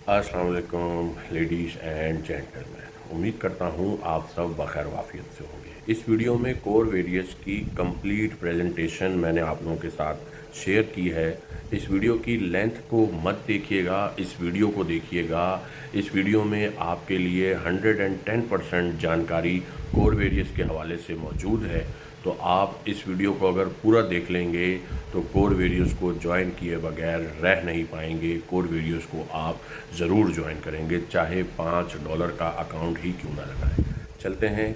अस्सलाम वालेकुम ladies and gentleman. उम्मीद करता हूँ आप सब बखैर वाफियत से होंगे। इस वीडियो में कोर वेरियस की कंप्लीट प्रेजेंटेशन मैंने आप लोगों के साथ शेयर की है। इस वीडियो की लेंथ को मत देखिएगा, इस वीडियो को देखिएगा। इस वीडियो में आपके लिए 110% जानकारी कोर वेरियस के हवाले से मौजूद है। तो आप इस वीडियो को अगर पूरा देख लेंगे तो कोर वेरियस को ज्वाइन किए बगैर रह नहीं पाएंगे। कोर वेरियस को आप ज़रूर ज्वाइन करेंगे, चाहे $5 का अकाउंट ही क्यों ना लगाएं। चलते हैं,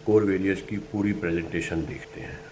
कोर वेरियस की पूरी प्रेजेंटेशन देखते हैं।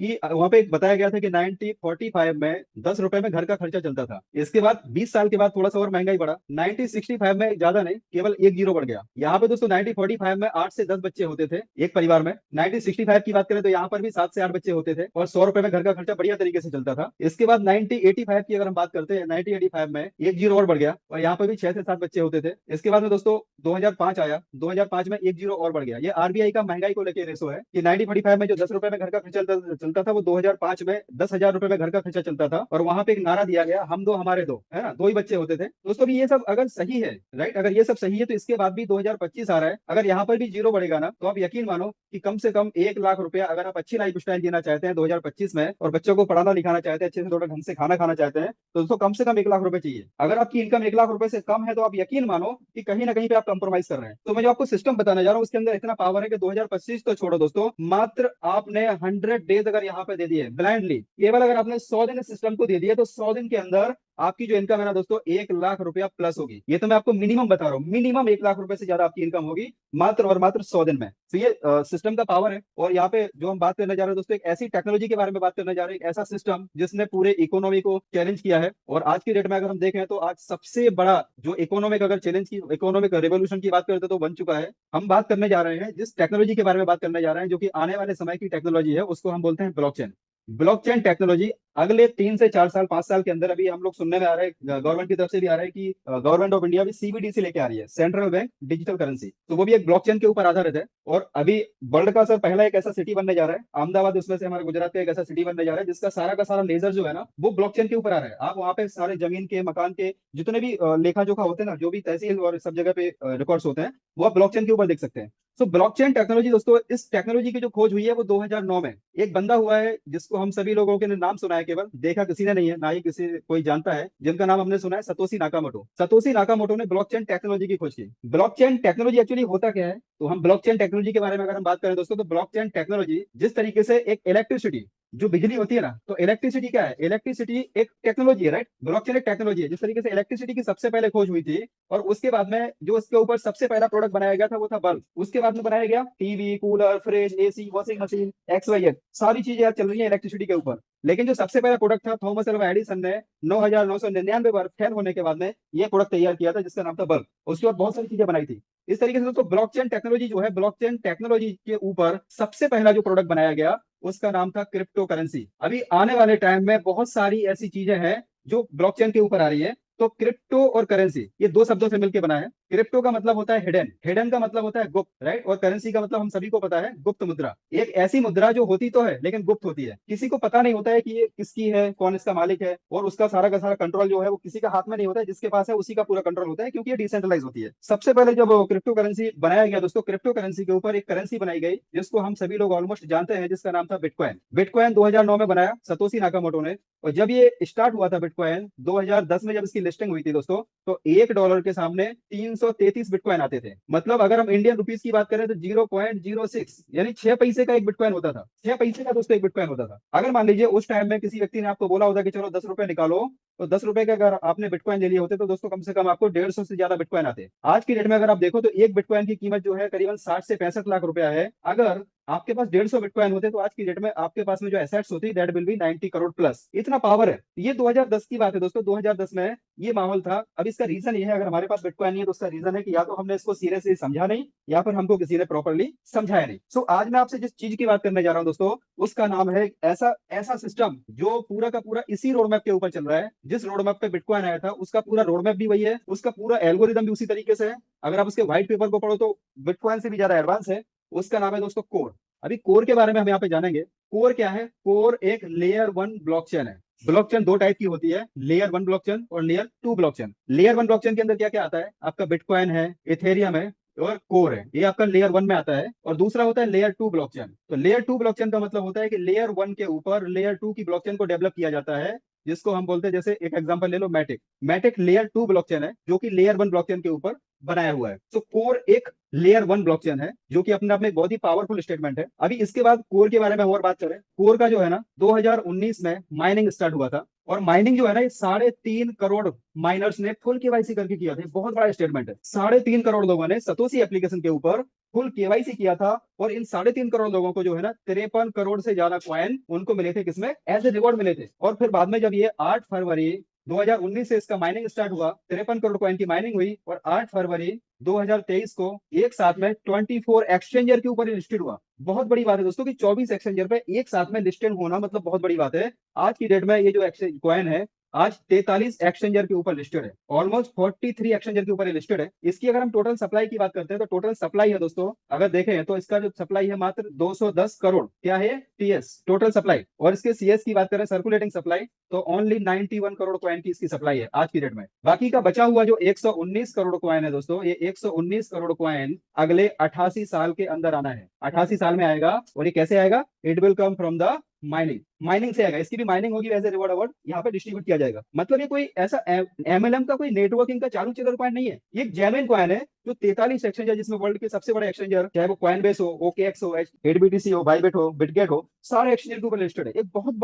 कि वहां पे एक बताया गया था कि 1945 में 10 रुपए में घर का खर्चा चलता था। इसके बाद 20 साल के बाद थोड़ा सा और महंगाई बढ़ा। 1965 में ज्यादा नहीं, केवल एक जीरो बढ़ गया। यहाँ पे दोस्तों 1945 में 8 से 10 बच्चे होते थे एक परिवार में। 1965 की बात करें तो यहाँ पर भी 7 से 8 बच्चे होते थे और 100 रुपए में घर का खर्चा बढ़िया तरीके से चलता था। इसके बाद 1985 की अगर हम बात करते हैं, 1985 में एक जीरो और बढ़ गया और यहाँ पर भी 6 से 7 बच्चे होते थे। इसके बाद में दोस्तों 2005 आया, 2005 में एक जीरो और बढ़ गया। ये आरबीआई का महंगाई को लेकर रेसो है कि 1945 में जो 10 रुपए में घर का खर्चा चलता था, वो 2005 में 10,000 रुपए में घर का खर्चा चलता था। और वहां पे एक नारा दिया गया, हम दो हमारे दो, है ना, दो ही बच्चे होते थे दोस्तों। भी ये सब अगर सही है, राइट, अगर ये सब सही है तो इसके बाद भी 2025 आ रहा है, अगर यहाँ पर भी जीरो बढ़ेगा ना, तो आप यकीन मानो कि कम से कम 1 लाख रुपया अगर आप अच्छी लाइफ स्टाइल जीना चाहते हैं 2025 में और बच्चों को पढ़ाना लिखाना चाहते हैं, अच्छे से थोड़ा ढंग से खाना खाना चाहते हैं, तो दोस्तों कम से कम 1 लाख रुपए चाहिए। अगर आपकी इनकम 1 लाख रुपए से कम है तो आप यकीन मानो कि कहीं ना कहीं पे आप कंप्रोमाइज कर रहे हैं। तो मैं जो आपको सिस्टम बताने जा रहा हूँ उसके अंदर इतना पावर है कि 2025 तो छोड़ो दोस्तों, मात्र आपने 100 डेज अगर यहाँ पे दे दिए ब्लाइंडली, केवल अगर आपने 100 दिन इस सिस्टम को दे दिए, तो 100 दिन के अंदर आपकी जो इनकम है ना दोस्तों, 1 लाख रुपया प्लस होगी। ये तो मैं आपको मिनिमम बता रहा हूँ, मिनिमम 1 लाख रुपए से ज्यादा आपकी इनकम होगी मात्र और मात्र 100 दिन में। तो ये सिस्टम का पावर है। और यहाँ पे जो हम बात करने जा रहे हैं दोस्तों, एक ऐसी टेक्नोलॉजी के बारे में बात करने जा रहे हैं, एक ऐसा सिस्टम जिसने पूरे इकोनॉमी को चैलेंज किया है। और आज की डेट में अगर हम देखें तो आज सबसे बड़ा जो इकोनॉमिक अगर चैलेंज की, इकोनॉमिक रेवोल्यूशन की बात करते तो बन चुका है। हम बात करने जा रहे हैं जिस टेक्नोलॉजी के बारे में बात करने जा रहे हैं, जो कि आने वाले समय की टेक्नोलॉजी है, उसको हम बोलते हैं ब्लॉकचेन। ब्लॉकचेन टेक्नोलॉजी अगले 3 से 4 साल 5 साल के अंदर, अभी हम लोग सुनने में आ रहा है, गवर्नमेंट की तरफ से भी आ रहा है कि गवर्नमेंट ऑफ इंडिया भी सीबीडीसी लेके आ रही है, सेंट्रल बैंक डिजिटल करेंसी। तो वो भी एक ब्लॉकचेन के ऊपर आधारित है। और अभी वर्ल्ड का सर पहला एक ऐसा सिटी बनने जा रहा है, अहमदाबाद उसमें से हमारे गुजरात का एक ऐसा सिटी बनने जा रहा है जिसका सारा लेजर जो है ना, वो ब्लॉकचेन के ऊपर आ रहा है। आप वहाँ पे सारे जमीन के, मकान के जितने भी लेखा जोखा होते हैं ना, जो भी तहसील और सब जगह पे रिकॉर्ड्स होते हैं, वो आप ब्लॉकचेन के ऊपर देख सकते हैं। तो ब्लॉकचेन टेक्नोलॉजी दोस्तों, इस टेक्नोलॉजी की जो खोज हुई है वो 2009 में एक बंदा हुआ है जिसको हम सभी लोगों के ने नाम सुना है, केवल देखा किसी ने नहीं है, ना ही किसी कोई जानता है, जिनका नाम हमने सुना है, सतोशी नाकामोटो। सतोशी नाकामोटो ने ब्लॉकचेन टेक्नोलॉजी की खोज की। ब्लॉकचेन टेक्नोलॉजी एक्चुअली होता क्या है, तो हम ब्लॉकचेन टेक्नोलॉजी के बारे में अगर हम बात करें दोस्तों, तो ब्लॉकचेन टेक्नोलॉजी जिस तरीके से एक इलेक्ट्रिसिटी, जो बिजली होती है ना, तो इलेक्ट्रिसिटी क्या है, इलेक्ट्रिसिटी एक टेक्नोलॉजी है, राइट। ब्लॉकचेन एक टेक्नोलॉजी है। जिस तरीके से इलेक्ट्रिसिटी की सबसे पहले खोज हुई थी और उसके बाद में जो उसके ऊपर सबसे पहला प्रोडक्ट बनाया गया था वो था बल्ब। उसके बाद में बनाया गया TV, cooler, fridge, AC, washing machine, XYZ, सारी चीजें यार चल रही है इलेक्ट्रिसिटी के ऊपर। लेकिन जो सबसे पहला प्रोडक्ट था, थॉमस अल्वा एडिसन ने 9,999 बार फेल होने के बाद में ये प्रोडक्ट तैयार किया था, जिसका नाम था बल्ब। उसके बाद बहुत सारी चीजें बनाई थी। इस तरीके से दोस्तों ब्लॉकचेन टेक्नोलॉजी जो है, ब्लॉकचेन टेक्नोलॉजी के ऊपर सबसे पहला जो प्रोडक्ट बनाया गया उसका नाम था क्रिप्टो करेंसी। अभी आने वाले टाइम में बहुत सारी ऐसी चीजें हैं जो ब्लॉकचेन के ऊपर आ रही है। तो क्रिप्टो और करेंसी ये दो शब्दों से मिलकर बना है। क्रिप्टो का मतलब होता है हिडन, हिडन का मतलब होता है गुप्त, राइट। और करेंसी का मतलब हम सभी को पता है, गुप्त मुद्रा। एक ऐसी मुद्रा जो होती तो है लेकिन गुप्त होती है, किसी को पता नहीं होता है कि ये किसकी है, कौन इसका मालिक है, और उसका सारा का सारा कंट्रोल जो है वो किसी का हाथ में नहीं होता है, जिसके पास है उसी का पूरा कंट्रोल होता है, क्योंकि ये डिसेंट्रलाइज होती है। सबसे पहले जब क्रिप्टो करेंसी बनाया गया दोस्तों, क्रिप्टो करेंसी के ऊपर एक करेंसी बनाई गई जिसको हम सभी लोग ऑलमोस्ट जानते हैं, जिसका नाम था बिटकॉइन। बिटकॉइन 2009 में बनाया सतोशी नाकामोटो ने। और जब ये स्टार्ट हुआ था बिटकॉइन 2010 में, जब इसकी लिस्टिंग हुई थी दोस्तों, तो $1 के सामने 333 बिटकॉइन आते थे। मतलब अगर हम इंडियन रुपीस की बात करें तो 0.06 यानी 6 पैसे का एक बिटकॉइन होता था। 6 पैसे का दोस्तों एक बिटकॉइन होता था। अगर मान लीजिए उस टाइम में किसी व्यक्ति ने आपको बोला होता कि चलो 10 रुपए निकालो, तो 10 रुपए के अगर आपने बिटकॉइन ले लिए होते तो दोस्तों कम से कम आपको 150 से ज्यादा बिटकॉइन आते। आज की डेट में अगर आप देखो तो एक बिटकॉइन की कीमत जो है करीबन 60 से 65 लाख रुपया है। अगर आपके पास 150 बिटकॉइन होते तो आज की डेट में आपके पास में जो एसेट्स होती that will be 90 crore plus. इतना पावर है। ये 2010 की बात है दोस्तों, 2010 में ये माहौल था। अब इसका रीजन ये है, अगर हमारे पास बिटकॉइन नहीं है तो उसका रीजन है कि या तो हमने इसको सीरियसली समझा नहीं, या फिर हमको किसी ने प्रॉपरली समझाया नहीं। सो आज मैं आपसे जिस चीज की बात करने जा रहा हूं दोस्तों, उसका नाम है ऐसा ऐसा सिस्टम जो पूरा का पूरा इसी रोड मैप के ऊपर चल रहा है। जिस रोड मैप पे बिटकॉइन आया था उसका पूरा रोड मैप भी वही है, उसका पूरा एल्गोरिदम भी उसी तरीके से है। अगर आप उसके व्हाइट पेपर को पढ़ो तो बिटकॉइन से भी ज्यादा एडवांस है। उसका नाम है दोस्तों कोर। अभी कोर के बारे में हम यहाँ पे जानेंगे। कोर क्या है? कोर एक लेयर 1 ब्लॉकचेन है। ब्लॉकचेन दो टाइप की होती है, लेयर 1 ब्लॉकचेन और लेयर 2 ब्लॉकचेन। लेयर 1 ब्लॉकचेन के अंदर क्या क्या आता है, आपका बिटकॉइन है, इथेरियम है और कोर है, ये आपका लेयर 1 में आता है। और दूसरा होता है लेयर 2 ब्लॉकचेन। तो लेयर 2 ब्लॉकचेन का मतलब होता है कि लेयर 1 के ऊपर लेयर 2 की ब्लॉकचेन को डेवलप किया जाता है, जिसको हम बोलते हैं, जैसे एक एग्जांपल ले लो, मैटिक। मैटिक लेयर 2 ब्लॉकचेन है जो कि लेयर 1 ब्लॉकचेन के ऊपर बनाया हुआ है। तो कोर एक लेयर 1 ब्लॉकचेन है जो कि अपने आप में एक बहुत ही पावरफुल स्टेटमेंट है। अभी इसके बाद कोर के बारे में और बात करें, कोर का जो है ना 2019 में माइनिंग स्टार्ट हुआ था। और माइनिंग जो है ना, ये 3.5 करोड़ माइनर्स ने फुल केवाईसी करके किया था। बहुत बड़ा स्टेटमेंट है। 3.5 करोड़ लोगों ने सतोशी एप्लीकेशन के ऊपर फुल केवाईसी किया था। और इन 3.5 करोड़ लोगों को जो है ना 53 करोड़ से ज्यादा कॉइन उनको मिले थे, किसमें, एज ए रिवॉर्ड मिले थे। और फिर बाद में जब ये 8 फरवरी 2019 से इसका माइनिंग स्टार्ट हुआ, 53 करोड़ कॉइन की माइनिंग हुई, और 8 फरवरी 2023 को एक साथ में 24 एक्सचेंजर के ऊपर लिस्टेड हुआ। बहुत बड़ी बात है दोस्तों कि 24 एक्सचेंजर पे एक साथ में लिस्टेड होना मतलब बहुत बड़ी बात है। आज की डेट में ये जो एक्सचेंज कॉइन है, आज 43 एक्सचेंजर के ऊपर लिस्टेड है, ऑलमोस्ट 43 एक्सचेंजर के ऊपर लिस्टेड है। इसकी अगर हम टोटल सप्लाई की बात करते हैं, तो टोटल सप्लाई है दोस्तों, अगर देखें तो इसका जो सप्लाई है मात्र 210 करोड़, क्या है, टीएस टोटल सप्लाई। और इसके सीएस की बात करें, सर्कुलेटिंग सप्लाई, तो ओनली 91 करोड़ कॉइन की इसकी सप्लाई है आज की डेट में। बाकी का बचा हुआ जो 119 करोड़ कॉइन है दोस्तों, ये 119 करोड़ कॉइन अगले 88 साल के अंदर आना है। 88 साल में आएगा। और ये कैसे आएगा, it will come from the mining से आएगा। इसकी भी माइनिंग होगी, एज ए रिवॉर्ड अवार्ड यहाँ पे डिस्ट्रीब्यूट किया जाएगा। मतलब ये कोई ऐसा एमएलएम का कोई नेटवर्किंग का चालू चिदर कॉइन नहीं है, ये एक जेन्युइन कॉइन है जो 43 एक्सचेंजर, जिसमें वर्ल्ड के सबसे बड़े एक्सचेंजर, चाहे वो कॉइनबेस हो, ओकेएक्स हो, एचबीटीसी हो, बाइबिट हो, बिटगेट हो, सारे एक्सचेंजर के ऊपर लिस्टेड है। एक बहुत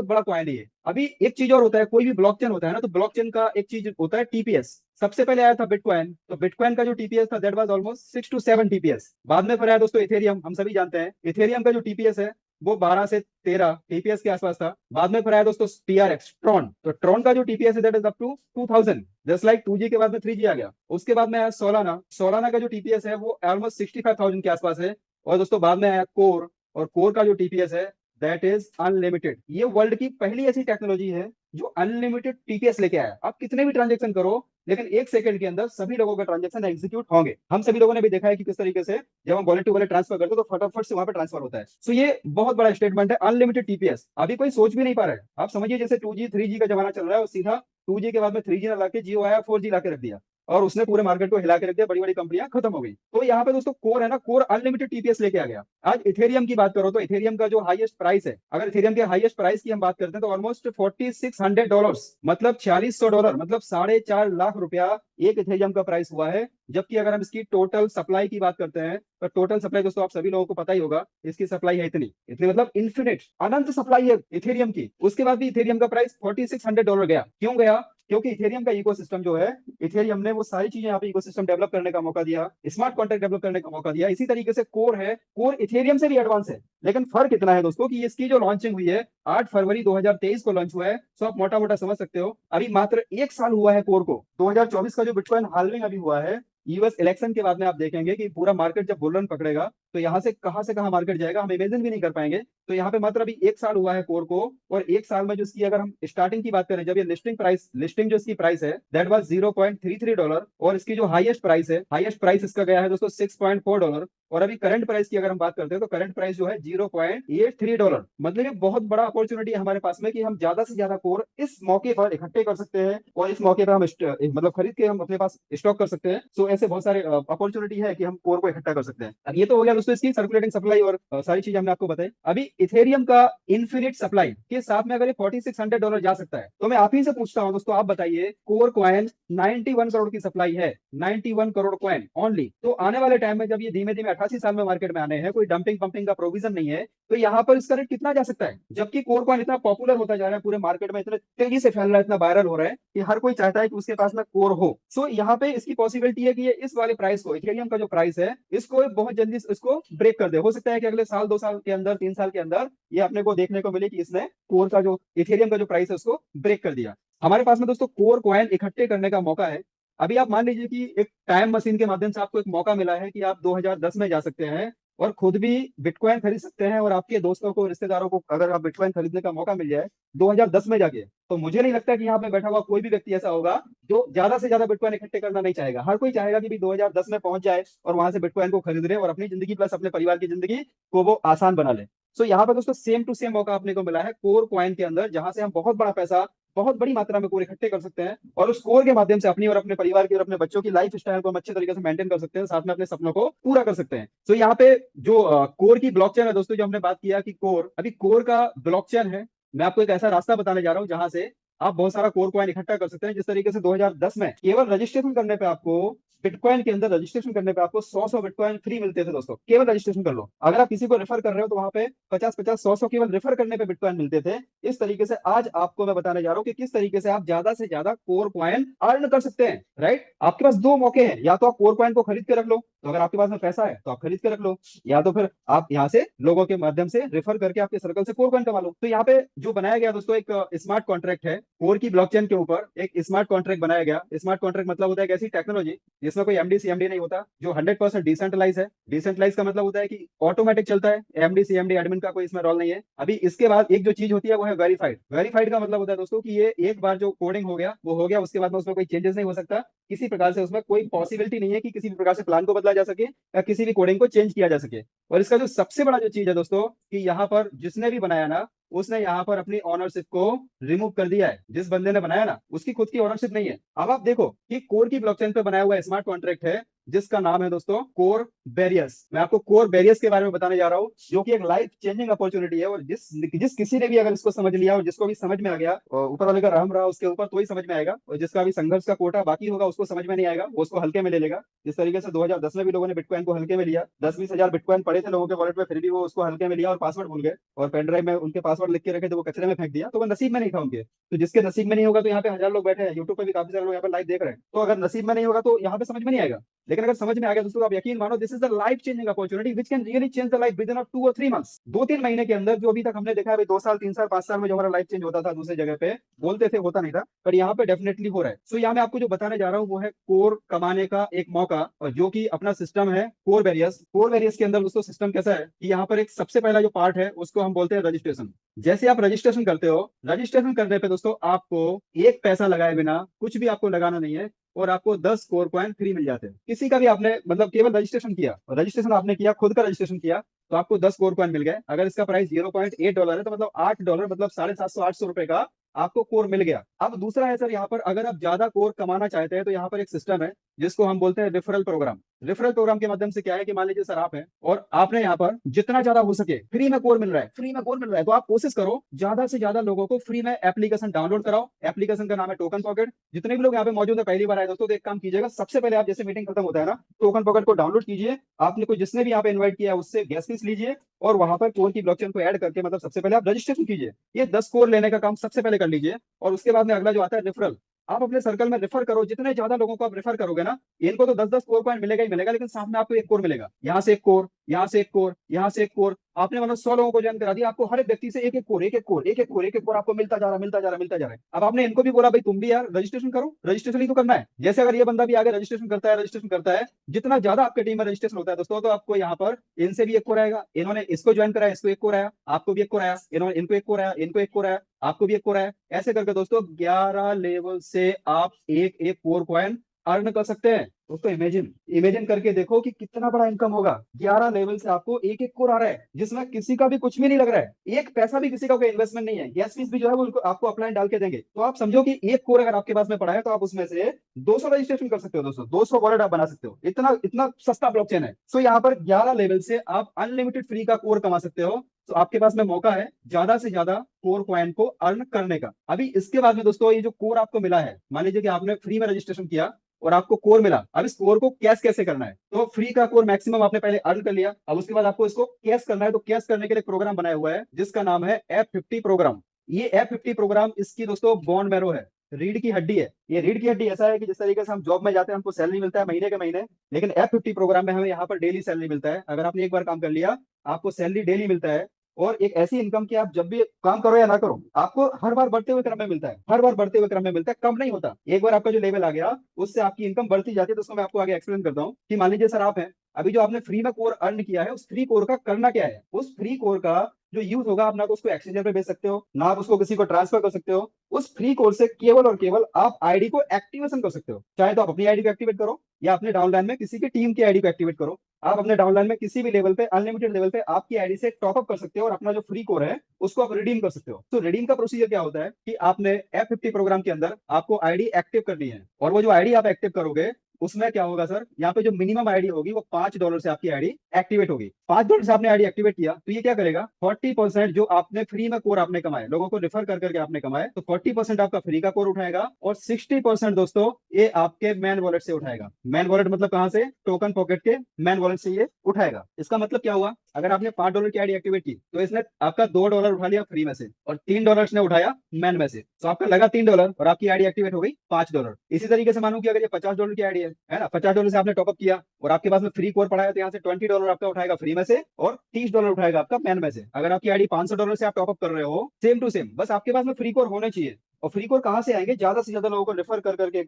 बड़ा कॉइन है ये। अभी एक चीज और होता है, कोई भी ब्लॉकचेन होता है ना, तो ब्लॉकचेन का एक चीज होता है टीपीएस। सबसे पहले आया था बिटकॉइन, तो बिटकॉइन का जो टीपीएस था that was almost 6 to 7 TPS. बाद में फिर आया दोस्तों इथेरियम, हम सभी जानते हैं इथेरियम का जो टीपीएस है वो 12 से 13 टीपीएस के आसपास था। बाद में फिर आया दोस्तों टीआरएक्स, ट्रॉन। तो ट्रॉन का जो टीपीएस है that is up to 2000, just like 2G के बाद में 3G आ गया। उसके बाद में आया सोलाना। सोलाना का जो टीपीएस है वो ऑलमोस्ट 65,000 के आसपास है। और दोस्तों बाद में आया कोर, और कोर का जो टीपीएस है दैट इज अनलिमिटेड। ये वर्ल्ड की पहली ऐसी टेक्नोलॉजी है जो अनलिमिटेड टीपीएस लेके आया। आप कितने भी ट्रांजेक्शन करो, लेकिन 1 सेकंड के अंदर सभी लोगों का ट्रांजेक्शन एग्जीक्यूट होंगे। हम सभी लोगों ने भी देखा है कि किस तरीके से जब हम वॉलेट टू वॉलेट ट्रांसफर करते हैं तो फटाफट से वहां पे ट्रांसफर होता है। सो ये बहुत बड़ा स्टेटमेंट है, अनलिमिटेड टीपीएस। अभी कोई सोच भी नहीं पा रहा है। आप समझिए जैसे 2G 3G का जमाना चल रहा है, और सीधा 2G के बाद में 3G ना लाके जियो आया, 4G लाके रख दिया, और उसने पूरे मार्केट को हिला के रख दिया। बड़ी बड़ी कंपनियां खत्म हो गई। तो यहाँ पे दोस्तों कोर है ना, कोर अनलिमिटेड टीपीएस लेके आ गया। आज इथेरियम की बात करो तो इथेरियम का जो हाईएस्ट प्राइस है, अगर इथेरियम के हाईएस्ट प्राइस की हम बात करते हैं, तो ऑलमोस्ट $4600, मतलब $4600, मतलब 4.5 लाख रुपया एक इथेरियम का प्राइस हुआ है। जबकि अगर हम इसकी टोटल सप्लाई की बात करते हैं, तो टोटल सप्लाई दोस्तों आप सभी लोगों को पता ही होगा, इसकी सप्लाई है इतनी इतनी, मतलब इन्फिनिट, अनंत सप्लाई है इथेरियम की। उसके बाद भी इथेरियम का प्राइस $4600 गया। क्यों गया? क्योंकि इथेरियम का इकोसिस्टम जो है, इथेरियम ने वो सारी चीजें यहाँ पे इकोसिस्टम डेवलप करने का मौका दिया, स्मार्ट कॉन्ट्रैक्ट डेवलप करने का मौका दिया। इसी तरीके से कोर है, कोर इथेरियम से भी एडवांस है। लेकिन फर्क इतना है दोस्तों कि इसकी जो लॉन्चिंग हुई है 8 फरवरी 2023 को लॉन्च हुआ है। तो आप मोटा मोटा समझ सकते हो अभी मात्र 1 साल हुआ है कोर को। 2024 का जो बिटकॉइन हाल्विंग अभी हुआ है, यूएस इलेक्शन के बाद में आप देखेंगे कि पूरा मार्केट जब बुल रन पकड़ेगा, तो यहाँ से कहाँ मार्केट जाएगा हम इमेजिन भी नहीं कर पाएंगे। तो यहाँ पे मात्र अभी 1 साल हुआ है कोर को, और 1 साल में जो इसकी अगर हम स्टार्टिंग की बात करें, जब ये लिस्टिंग जो इसकी प्राइस है दैट वाज $0.33, और इसकी जो हाईएस्ट प्राइस इसका गया है दोस्तों $6.4। और अभी करंट प्राइस की अगर हम बात करते हैं, तो करंट प्राइस जो है $0.83। मतलब ये बहुत बड़ा अपॉर्चुनिटी है हमारे पास में कि हम ज्यादा से ज्यादा कोर इस मौके पर इकट्ठे कर सकते हैं, और इस मौके पर हम मतलब खरीद के हम अपने पास स्टॉक कर सकते हैं। सो ऐसे बहुत सारे अपॉर्चुनिटी है कि हम कोर को इकट्ठा कर सकते हैं। अब ये तो हो गया दोस्तों इसकी सर्कुलेटिंग सप्लाई और सारी चीजें हमने आपको बताई। अभी इथेरियम का इन्फिनिट सप्लाई के साथ में अगर ये $4600 जा सकता है, तो मैं आप ही से पूछता हूं दोस्तों, आप बताइए, कोर कॉइन 91 करोड़ की सप्लाई है, 91 करोड़ कॉइन ओनली। तो आने वाले टाइम में जब ये धीमे धीमे 88 साल में मार्केट में आने हैं, कोई डंपिंग पंपिंग का प्रोविजन नहीं है, तो यहाँ पर इसका रेट कितना जा सकता है? जबकि कोर कॉइन इतना पॉपुलर होता जा रहा है पूरे मार्केट में, इतने तेजी से फैल रहा है, इतना वायरल हो रहा है कि हर कोई चाहता है कि उसके पास में कोर हो। सो यहाँ पे इसकी पॉसिबिलिटी है कि ये इस वाले प्राइस को, इथेरियम का जो प्राइस है, इसको बहुत जल्दी इसको ब्रेक कर दे। हो सकता है कि अगले साल 2 साल के अंदर 3 साल के अंदर ये अपने को देखने को मिले कि इसने कोर का जो इथेरियम का जो प्राइस है उसको ब्रेक कर दिया। हमारे पास में दोस्तों कोर कॉइन इकट्ठे करने का मौका है। अभी आप मान लीजिए कि एक टाइम मशीन के माध्यम से आपको एक मौका मिला है कि आप 2010 में जा सकते हैं और खुद भी बिटकॉइन खरीद सकते हैं, और आपके दोस्तों को, रिश्तेदारों को अगर आप बिटकॉइन खरीदने का मौका मिल जाए 2010 में जाके, तो मुझे नहीं लगता कि यहाँ पे बैठा हुआ कोई भी व्यक्ति ऐसा होगा जो ज्यादा से ज्यादा बिटकॉइन इकट्ठे करना नहीं चाहेगा। हर कोई चाहेगा कि भी 2010 में पहुंच जाए और वहां से बिटकॉइन को खरीद ले और अपनी जिंदगी प्लस अपने परिवार की जिंदगी को वो आसान बना ले। सो यहाँ पे दोस्तों सेम टू सेम मौका अपने को मिला है कोर कॉइन के अंदर, जहां से हम बहुत बड़ा पैसा, बहुत बड़ी मात्रा में कोर इकट्ठे कर सकते हैं, और उस कोर के माध्यम से अपनी और अपने परिवार की और अपने बच्चों की लाइफ स्टाइल को हम अच्छे तरीके से मेंटेन कर सकते हैं, साथ में अपने सपनों को पूरा कर सकते हैं। तो यहाँ पे जो कोर की ब्लॉकचेन है दोस्तों, जो हमने बात किया कि कोर, अभी कोर का ब्लॉकचेन है, मैं आपको एक ऐसा रास्ता बताने जा रहा हूँ जहां से आप बहुत सारा कोर कॉइन इकट्ठा कर सकते हैं। जिस तरीके से 2010 में केवल रजिस्ट्रेशन करने पे आपको, बिटकॉइन के अंदर रजिस्ट्रेशन करने पे आपको 100 बिटकॉइन फ्री मिलते थे दोस्तों, केवल रजिस्ट्रेशन कर लो। अगर आप किसी को रेफर कर रहे हो तो वहां पे 50-50, 100 केवल रेफर करने पे बिटकॉइन मिलते थे। इस तरीके से आज आपको मैं बताने जा रहा हूँ कि किस तरीके से आप ज्यादा से ज्यादा कोर कॉइन अर्न कर सकते हैं। राइट, आपके पास दो मौके हैं, या तो आप कोर कॉइन को खरीद के रख लो, तो अगर आपके पास में पैसा है तो आप खरीद के रख लो, या तो फिर आप यहाँ से लोगों के माध्यम से रेफर करके आपके सर्कल से कोर कॉइन कमा लो। तो यहाँ पे जो बनाया गया दोस्तों एक स्मार्ट कॉन्ट्रैक्ट है, कोर की ब्लॉकचेन के ऊपर एक स्मार्ट कॉन्ट्रैक्ट बनाया गया। स्मार्ट कॉन्ट्रैक्ट मतलब होता है एक ऐसी टेक्नोलॉजी जिसमें कोई एमडी सीएमडी नहीं होता, जो 100% डिसेंट्रलाइज है। डिसेंट्रलाइज का मतलब होता है कि ऑटोमेटिक चलता है, एमडी सीएमडी एडमिन का कोई इसमें रोल नहीं है। अभी इसके बाद एक जो चीज होती है वो है वेरीफाइड। वेरीफाइड का मतलब होता है दोस्तों कि ये एक बार जो कोडिंग हो गया वो हो गया, उसके बाद में उसमें कोई चेंजेस नहीं हो सकता, किसी प्रकार से उसमें कोई पॉसिबिलिटी नहीं है कि किसी भी प्रकार से प्लान को बदला जा सके या किसी भी कोडिंग को चेंज किया जा सके। और इसका जो सबसे बड़ा जो चीज है दोस्तों, कि यहाँ पर जिसने भी बनाया ना, उसने यहाँ पर अपनी ऑनरशिप को रिमूव कर दिया है। जिस बंदे ने बनाया ना, उसकी खुद की ऑनरशिप नहीं है। अब आप देखो कि कोर की ब्लॉकचेन पे बनाया हुआ स्मार्ट कॉन्ट्रैक्ट है जिसका नाम है दोस्तों कोर बेरियस। मैं आपको कोर बेरियस के बारे में बताने जा रहा हूँ, जो कि एक लाइफ चेंजिंग अपॉर्चुनिटी है। और जिस जिस किसी ने भी अगर इसको समझ लिया और जिसको भी समझ में आ गया, और ऊपर वाले का रहम रहा उसके ऊपर, तो ही समझ में आएगा। और जिसका भी संघर्ष का कोटा बाकी होगा उसको समझ में नहीं आएगा, वो उसको हल्के में ले लेगा। जिस तरीके से 2010 में भी लोगों ने बिटकॉइन को हल्के में लिया, 10-20 हजार बिटकॉइन पड़े थे लोगों के वॉलेट में, फिर भी वो उसको हल्के में लिया और पासवर्ड भूल गए, और पेन ड्राइव में उनके पासवर्ड लिख के रखे थे वो कचरे में फेंक दिया, तो वो नसीब में नहीं था उनके। तो जिसके नसीब में नहीं होगा, तो यहाँ पे हजार लोग बैठे हैं, यूट्यूब पे भी काफी सारे लोग यहाँ पे लाइव देख रहे हैं, तो अगर नसीब में नहीं होगा तो यहाँ पे समझ में नहीं आएगा। लेकिन अगर समझ में आ गया दोस्तों, आप यकीन मानो, this is the life changing opportunity which can really change the life with in 2 और 3 मंथ्स। 2-3 महीने के अंदर, जो अभी तक हमने देखा है 2 साल 3 साल 5 साल में जो हमारा लाइफ चेंज होता था दूसरी जगह पे, बोलते थे होता नहीं था, पर यहाँ पे डेफिनेटली हो रहा है। सो यहाँ मैं आपको जो बताने जा रहा हूँ वो है कोर कमाने का एक मौका, और जो कि अपना सिस्टम है कोर वेरियस। कोर वेरियस के अंदर दोस्तों सिस्टम कैसा है कि यहाँ पर एक सबसे पहला जो पार्ट है उसको हम बोलते हैं रजिस्ट्रेशन। जैसे आप रजिस्ट्रेशन करते हो, रजिस्ट्रेशन करने पे दोस्तों आपको एक पैसा लगाए बिना, कुछ भी आपको लगाना नहीं है, और आपको 10 कोर कॉइन फ्री मिल जाते हैं। किसी का भी आपने मतलब केवल रजिस्ट्रेशन किया, रजिस्ट्रेशन आपने किया, खुद का रजिस्ट्रेशन किया, तो आपको 10 कोर कॉइन मिल गए। अगर इसका प्राइस $0.8 है, तो मतलब $8, मतलब 750-800 रुपए का आपको कोर मिल गया। अब दूसरा है सर, यहाँ पर अगर आप ज्यादा कोर कमाना चाहते हैं तो यहाँ पर एक सिस्टम है जिसको हम बोलते हैं रेफरल प्रोग्राम। रेफरल प्रोग्राम के माध्यम से क्या है कि मान लीजिए सर आप हैं और आपने यहाँ पर जितना ज्यादा हो सके फ्री में कोर मिल रहा है, फ्री में कोर मिल रहा है, तो आप कोशिश करो ज्यादा से ज्यादा लोगों को फ्री में एप्लीकेशन डाउनलोड कराओ। एप्लीकेशन का नाम है टोकन पॉकेट। जितने भी लोग यहाँ पे मौजूद है पहली बार आए दोस्तों, तो एक काम कीजिएगा, सबसे पहले आप जैसे मीटिंग खत्म होता है ना, टोकन पॉकेट को डाउनलोड कीजिए। आपने कोई जिसने भी यहाँ पे इन्वाइट किया उससे गेस्ट लिस्ट लीजिए, और वहां पर कोर की ब्लॉकचेन को ऐड करके, मतलब सबसे पहले आप रजिस्ट्रेशन कीजिए। ये 10 कोर लेने का काम सबसे पहले कर लीजिए, और उसके बाद में अगला जो आता है रेफरल। आप अपने सर्कल में रेफर करो, जितने ज्यादा लोगों को आप रेफर करोगे ना, इनको तो 10-10 कोर पॉइंट मिलेगा ही मिलेगा, लेकिन साथ में आपको एक कोर मिलेगा। यहाँ से एक कोर, यहाँ से एक कोर, यहाँ से एक कोर। आपने मतलब 100 लोगों को ज्वाइन करा दिया, आपको हर एक व्यक्ति से एक एक कोर, एक एक कोर, एक एक कोर, एक एक कोर आपको मिलता जा रहा, मिलता जा रहा, मिलता जा रहा है। अब आपने इनको भी बोला भाई तुम भी यार रजिस्ट्रेशन करो, रजिस्ट्रेशन ही तो करना है। जैसे अगर ये बंदा भी आगे रजिस्ट्रेशन करता है, रजिस्ट्रेशन करता है, जितना ज्यादा आपके टीम में रजिस्ट्रेशन होता है दोस्तों, तो आपको यहाँ पर इनसे भी एक कोर आएगा। इन्होंने इसको ज्वाइन कराया, इसको एक कोर आया, आपको भी एक कोर आया, इन्होंने इनको एक कोर आया, इनको एक कोर आया, आपको भी एक कोर आया। ऐसे करके दोस्तों 11 लेवल से आप एक एक कोर कॉइन अर्न कर सकते हैं। दोस्तों इमेजिन इमेजिन करके देखो कि कितना बड़ा इनकम होगा। 11 लेवल से आपको एक एक कोर आ रहा है, जिसमें किसी का भी कुछ भी नहीं लग रहा है, एक पैसा भी किसी का कोई इन्वेस्टमेंट नहीं है। गैस फीस भी जो है वो आपको अपलाइन डाल के देंगे। तो आप समझो कि एक कोर अगर आपके पास में पड़ा है, तो आप उसमें से 200 रजिस्ट्रेशन कर सकते हो दोस्तों, 200 वॉलेट आप बना सकते हो। इतना इतना सस्ता ब्लॉकचेन है। सो यहाँ पर 11 लेवल से आप अनलिमिटेड फ्री का कोर कमा सकते हो। तो आपके पास में मौका है ज्यादा से ज्यादा कोर कॉइन को अर्न करने का। अभी इसके बाद में दोस्तों, ये जो कोर आपको मिला है, मान लीजिए कि आपने फ्री में रजिस्ट्रेशन किया और आपको कोर मिला। अब इस कोर को कैश कैसे करना है, तो फ्री का कोर मैक्सिमम आपने पहले अर्न कर लिया, अब उसके बाद आपको इसको कैश करना है। तो कैश करने के लिए प्रोग्राम बनाया हुआ है जिसका नाम है F50 प्रोग्राम। ये F50 प्रोग्राम इसकी दोस्तों बोन मैरो है, रीढ़ की हड्डी है। ये रीढ़ की हड्डी ऐसा है कि जिस तरीके से हम जॉब में जाते हैं हमको सैलरी मिलता है महीने के महीने, लेकिन F50 प्रोग्राम में हमें यहाँ पर डेली सैलरी मिलता है। अगर आपने एक बार काम कर लिया, आपको सैलरी डेली मिलता है। और एक ऐसी इनकम की आप जब भी काम करो या ना करो, आपको हर बार बढ़ते हुए क्रम में मिलता है, हर बार बढ़ते हुए क्रम में मिलता है, कम नहीं होता। एक बार आपका जो लेवल आ गया उससे आपकी इनकम बढ़ती जाती है। दोस्तों मैं आपको आगे एक्सप्लेन करता हूँ कि मान लीजिए सर आप हैं अभी जो आपने फ्री में कोर अर्न किया है, उस फ्री कोर का करना क्या है? उस फ्री कोर का जो यूज होगा, आप ना तो उसको एक्सचेंजर पे बेच सकते हो, ना आप उसको किसी को ट्रांसफर कर सकते हो। उस फ्री कोर से केवल और केवल आप आईडी को एक्टिवेशन कर सकते हो। चाहे तो आप अपनी आईडी को एक्टिवेट करो, या अपने डाउनलाइन में किसी की टीम की आईडी को एक्टिवेट करो। आप अपने डाउनलाइन में किसी भी लेवल पे, अनलिमिटेड लेवल पे आपकी आईडी से टॉपअप कर सकते हो, और अपना जो फ्री कोर है उसको आप रिडीम कर सकते हो। तो रिडीम का प्रोसीजर क्या होता है कि आपने F50 प्रोग्राम के अंदर आपको आईडी एक्टिव करनी है, और वो जो आईडी आप एक्टिव करोगे उसमें क्या होगा सर, यहाँ पे जो मिनिमम आईडी होगी वो $5 से आपकी आईडी एक्टिवेट होगी। $5 से आपने आईडी एक्टिवेट किया तो ये क्या करेगा, 40% जो आपने फ्री में कोर आपने कमाए, लोगों को रेफर कर करके आपने कमाए, तो 40% आपका फ्री का कोर उठाएगा, और 60% दोस्तों ये आपके मैन वॉलेट से उठाएगा। मैन वॉलेट मतलब कहाँ से? टोकन पॉकेट के मैन वॉलेट से ये उठाएगा। इसका मतलब क्या हुआ, अगर आपने $5 की आईडी एक्टिवेट की तो इसने आपका $2 उठा लिया फ्री में से, और $3 ने उठाया मैन में से, तो आपका लगा $3 और आपकी आईडी एक्टिवेट हो गई $5। इसी तरीके से मानो कि अगर ये $50 की आईडी है ना, $50 से आपने टॉपअप किया और आपके पास में फ्री कोर पड़ा है, तो यहाँ से $20 आपका उठाएगा फ्री में से, और $30 उठाएगा आपका मैन में से। अगर आपकी आईडी $500 से आप टॉपअप कर रहे हो, सेम टू सेम, बस आपके पास में फ्री कोर होने चाहिए। और फ्री कोर कहाँ से आएंगे? ज्यादा से ज्यादा लोगों को रेफर कर करके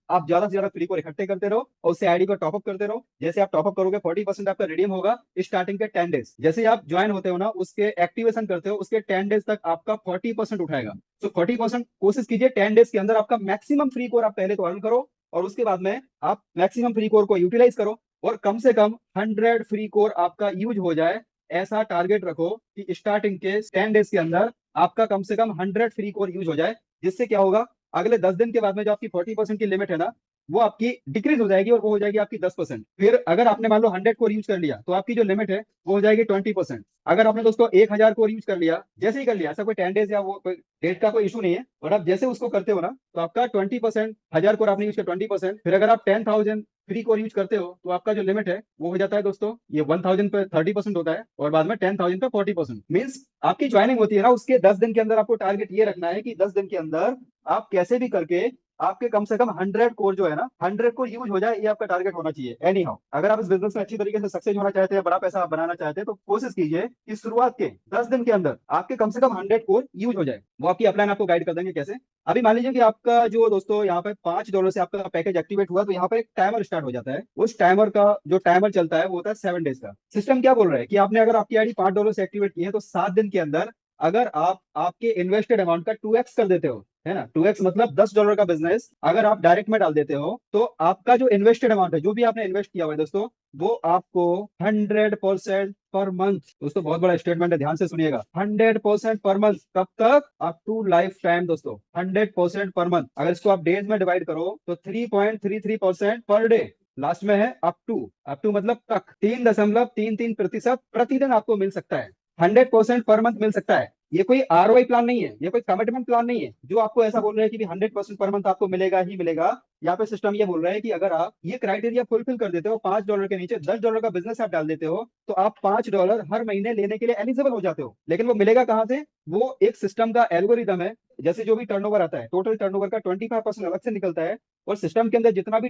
आप ज्यादा से ज्यादा फ्री कोर इकट्ठे करते रहो, और उससे आईडी को टॉपअप करते रहो। जैसे आप टॉपअप करोगे 40% आपका रिडीम होगा स्टार्टिंग के 10 डेज। जैसे आप ज्वाइन होते हो ना, उसके एक्टिवेशन करते हो, उसके 10 डेज तक आपका 40% उठाएगा। तो 40% कोशिश कीजिए 10 डेज के अंदर आपका मैक्सिमम फ्री कोर आप पहले तो अर्न करो, और उसके बाद में आप मैक्सिमम फ्री कोर को यूटिलाइज करो, और कम से कम 100 फ्री कोर आपका यूज हो जाए। ऐसा टारगेट रखो कि स्टार्टिंग के 10 डेज के अंदर आपका कम से कम 100 फ्री कोर यूज हो जाए। जिससे क्या होगा, अगले 10 दिन के बाद में जो आपकी 40% की लिमिट है ना, वो आपकी डिक्रीज हो जाएगी, और वो हो जाएगी आपकी 10%। फिर अगर आपने मान लो 100 कोर यूज कर लिया, तो आपकी जो लिमिट है वो हो जाएगी 20%। अगर आपने दोस्तों 1000 कोर यूज कर लिया, जैसे ही कर लिया, ऐसा कोई 10 डेज या वो कोई डेट का कोई इशू नहीं है, और आप जैसे उसको करते हो ना, तो आपका 20%, 1000 कोर आपने यूज किया 20%, फिर अगर आप 10,000 फ्री कोर यूज करते हो, तो आपका जो लिमिट है वो हो जाता है दोस्तों, ये 1000 पे 30% होता है, और बाद में 10,000 पे 40%। मीन्स आपकी ज्वाइनिंग होती है ना, उसके 10 दिन के अंदर आपको टारगेट ये रखना है कि 10 दिन के अंदर आप कैसे भी करके आपके कम से कम 100 कोर जो है ना, 100 कोर यूज हो जाए, ये आपका टारगेट होना चाहिए। एनी हाउ, अगर आप इस बिजनेस में अच्छी तरीके से सक्सेस होना चाहते हैं, बड़ा पैसा आप बनाना चाहते हैं, तो कोशिश कीजिए कि शुरुआत के 10 दिन के अंदर आपके कम से कम 100 कोर यूज हो जाए। वो आपकी अपलाइन आपको गाइड कर देंगे कैसे। अभी मान लीजिए कि आपका जो दोस्तों यहाँ पे $5 से आपका पैकेज एक्टिवेट हुआ, तो यहाँ पर एक टाइमर स्टार्ट हो जाता है। उस टाइमर का जो टाइमर चलता है वो होता है 7 डेज का। सिस्टम क्या बोल रहा है कि आपने अगर आपकी आईडी $5 से एक्टिवेट की है, तो 7 दिन के अंदर अगर आप आपके इन्वेस्टेड अमाउंट का 2x कर देते हो, है ना, 2x मतलब $10 का बिजनेस अगर आप डायरेक्ट में डाल देते हो, तो आपका जो इन्वेस्टेड अमाउंट है, जो भी आपने इन्वेस्ट किया हुआ है दोस्तों, वो आपको 100% पर मंथ, दोस्तों बहुत बड़ा स्टेटमेंट है, ध्यान से सुनिएगा, 100% पर मंथ। कब तक? अप टू लाइफ टाइम दोस्तों, 100% पर मंथ। अगर इसको आप डेज में डिवाइड करो तो 3.33% पर डे। लास्ट में है अप टू मतलब तक, 3.33% प्रतिदिन आपको मिल सकता है। 100% पर मंथ मिल सकता है। ये कोई ROI प्लान नहीं है, ये कोई कमिटमेंट प्लान नहीं है जो आपको ऐसा बोल रहे हैं कि 100% पर मंथ आपको मिलेगा ही मिलेगा। यहाँ पे सिस्टम ये बोल रहा है कि अगर आप ये क्राइटेरिया फुलफिल कर देते हो, $5 के नीचे $10 का बिजनेस आप डाल देते हो, तो आप $5 हर महीने लेने के लिए एलिजिबल हो जाते हो। लेकिन वो मिलेगा कहाँ से? वो एक सिस्टम का एल्गोरिदम है। जैसे जो भी टर्नओवर आता है, टोटल टर्नओवर का 25% अलग से निकलता है, और सिस्टम के अंदर जितना भी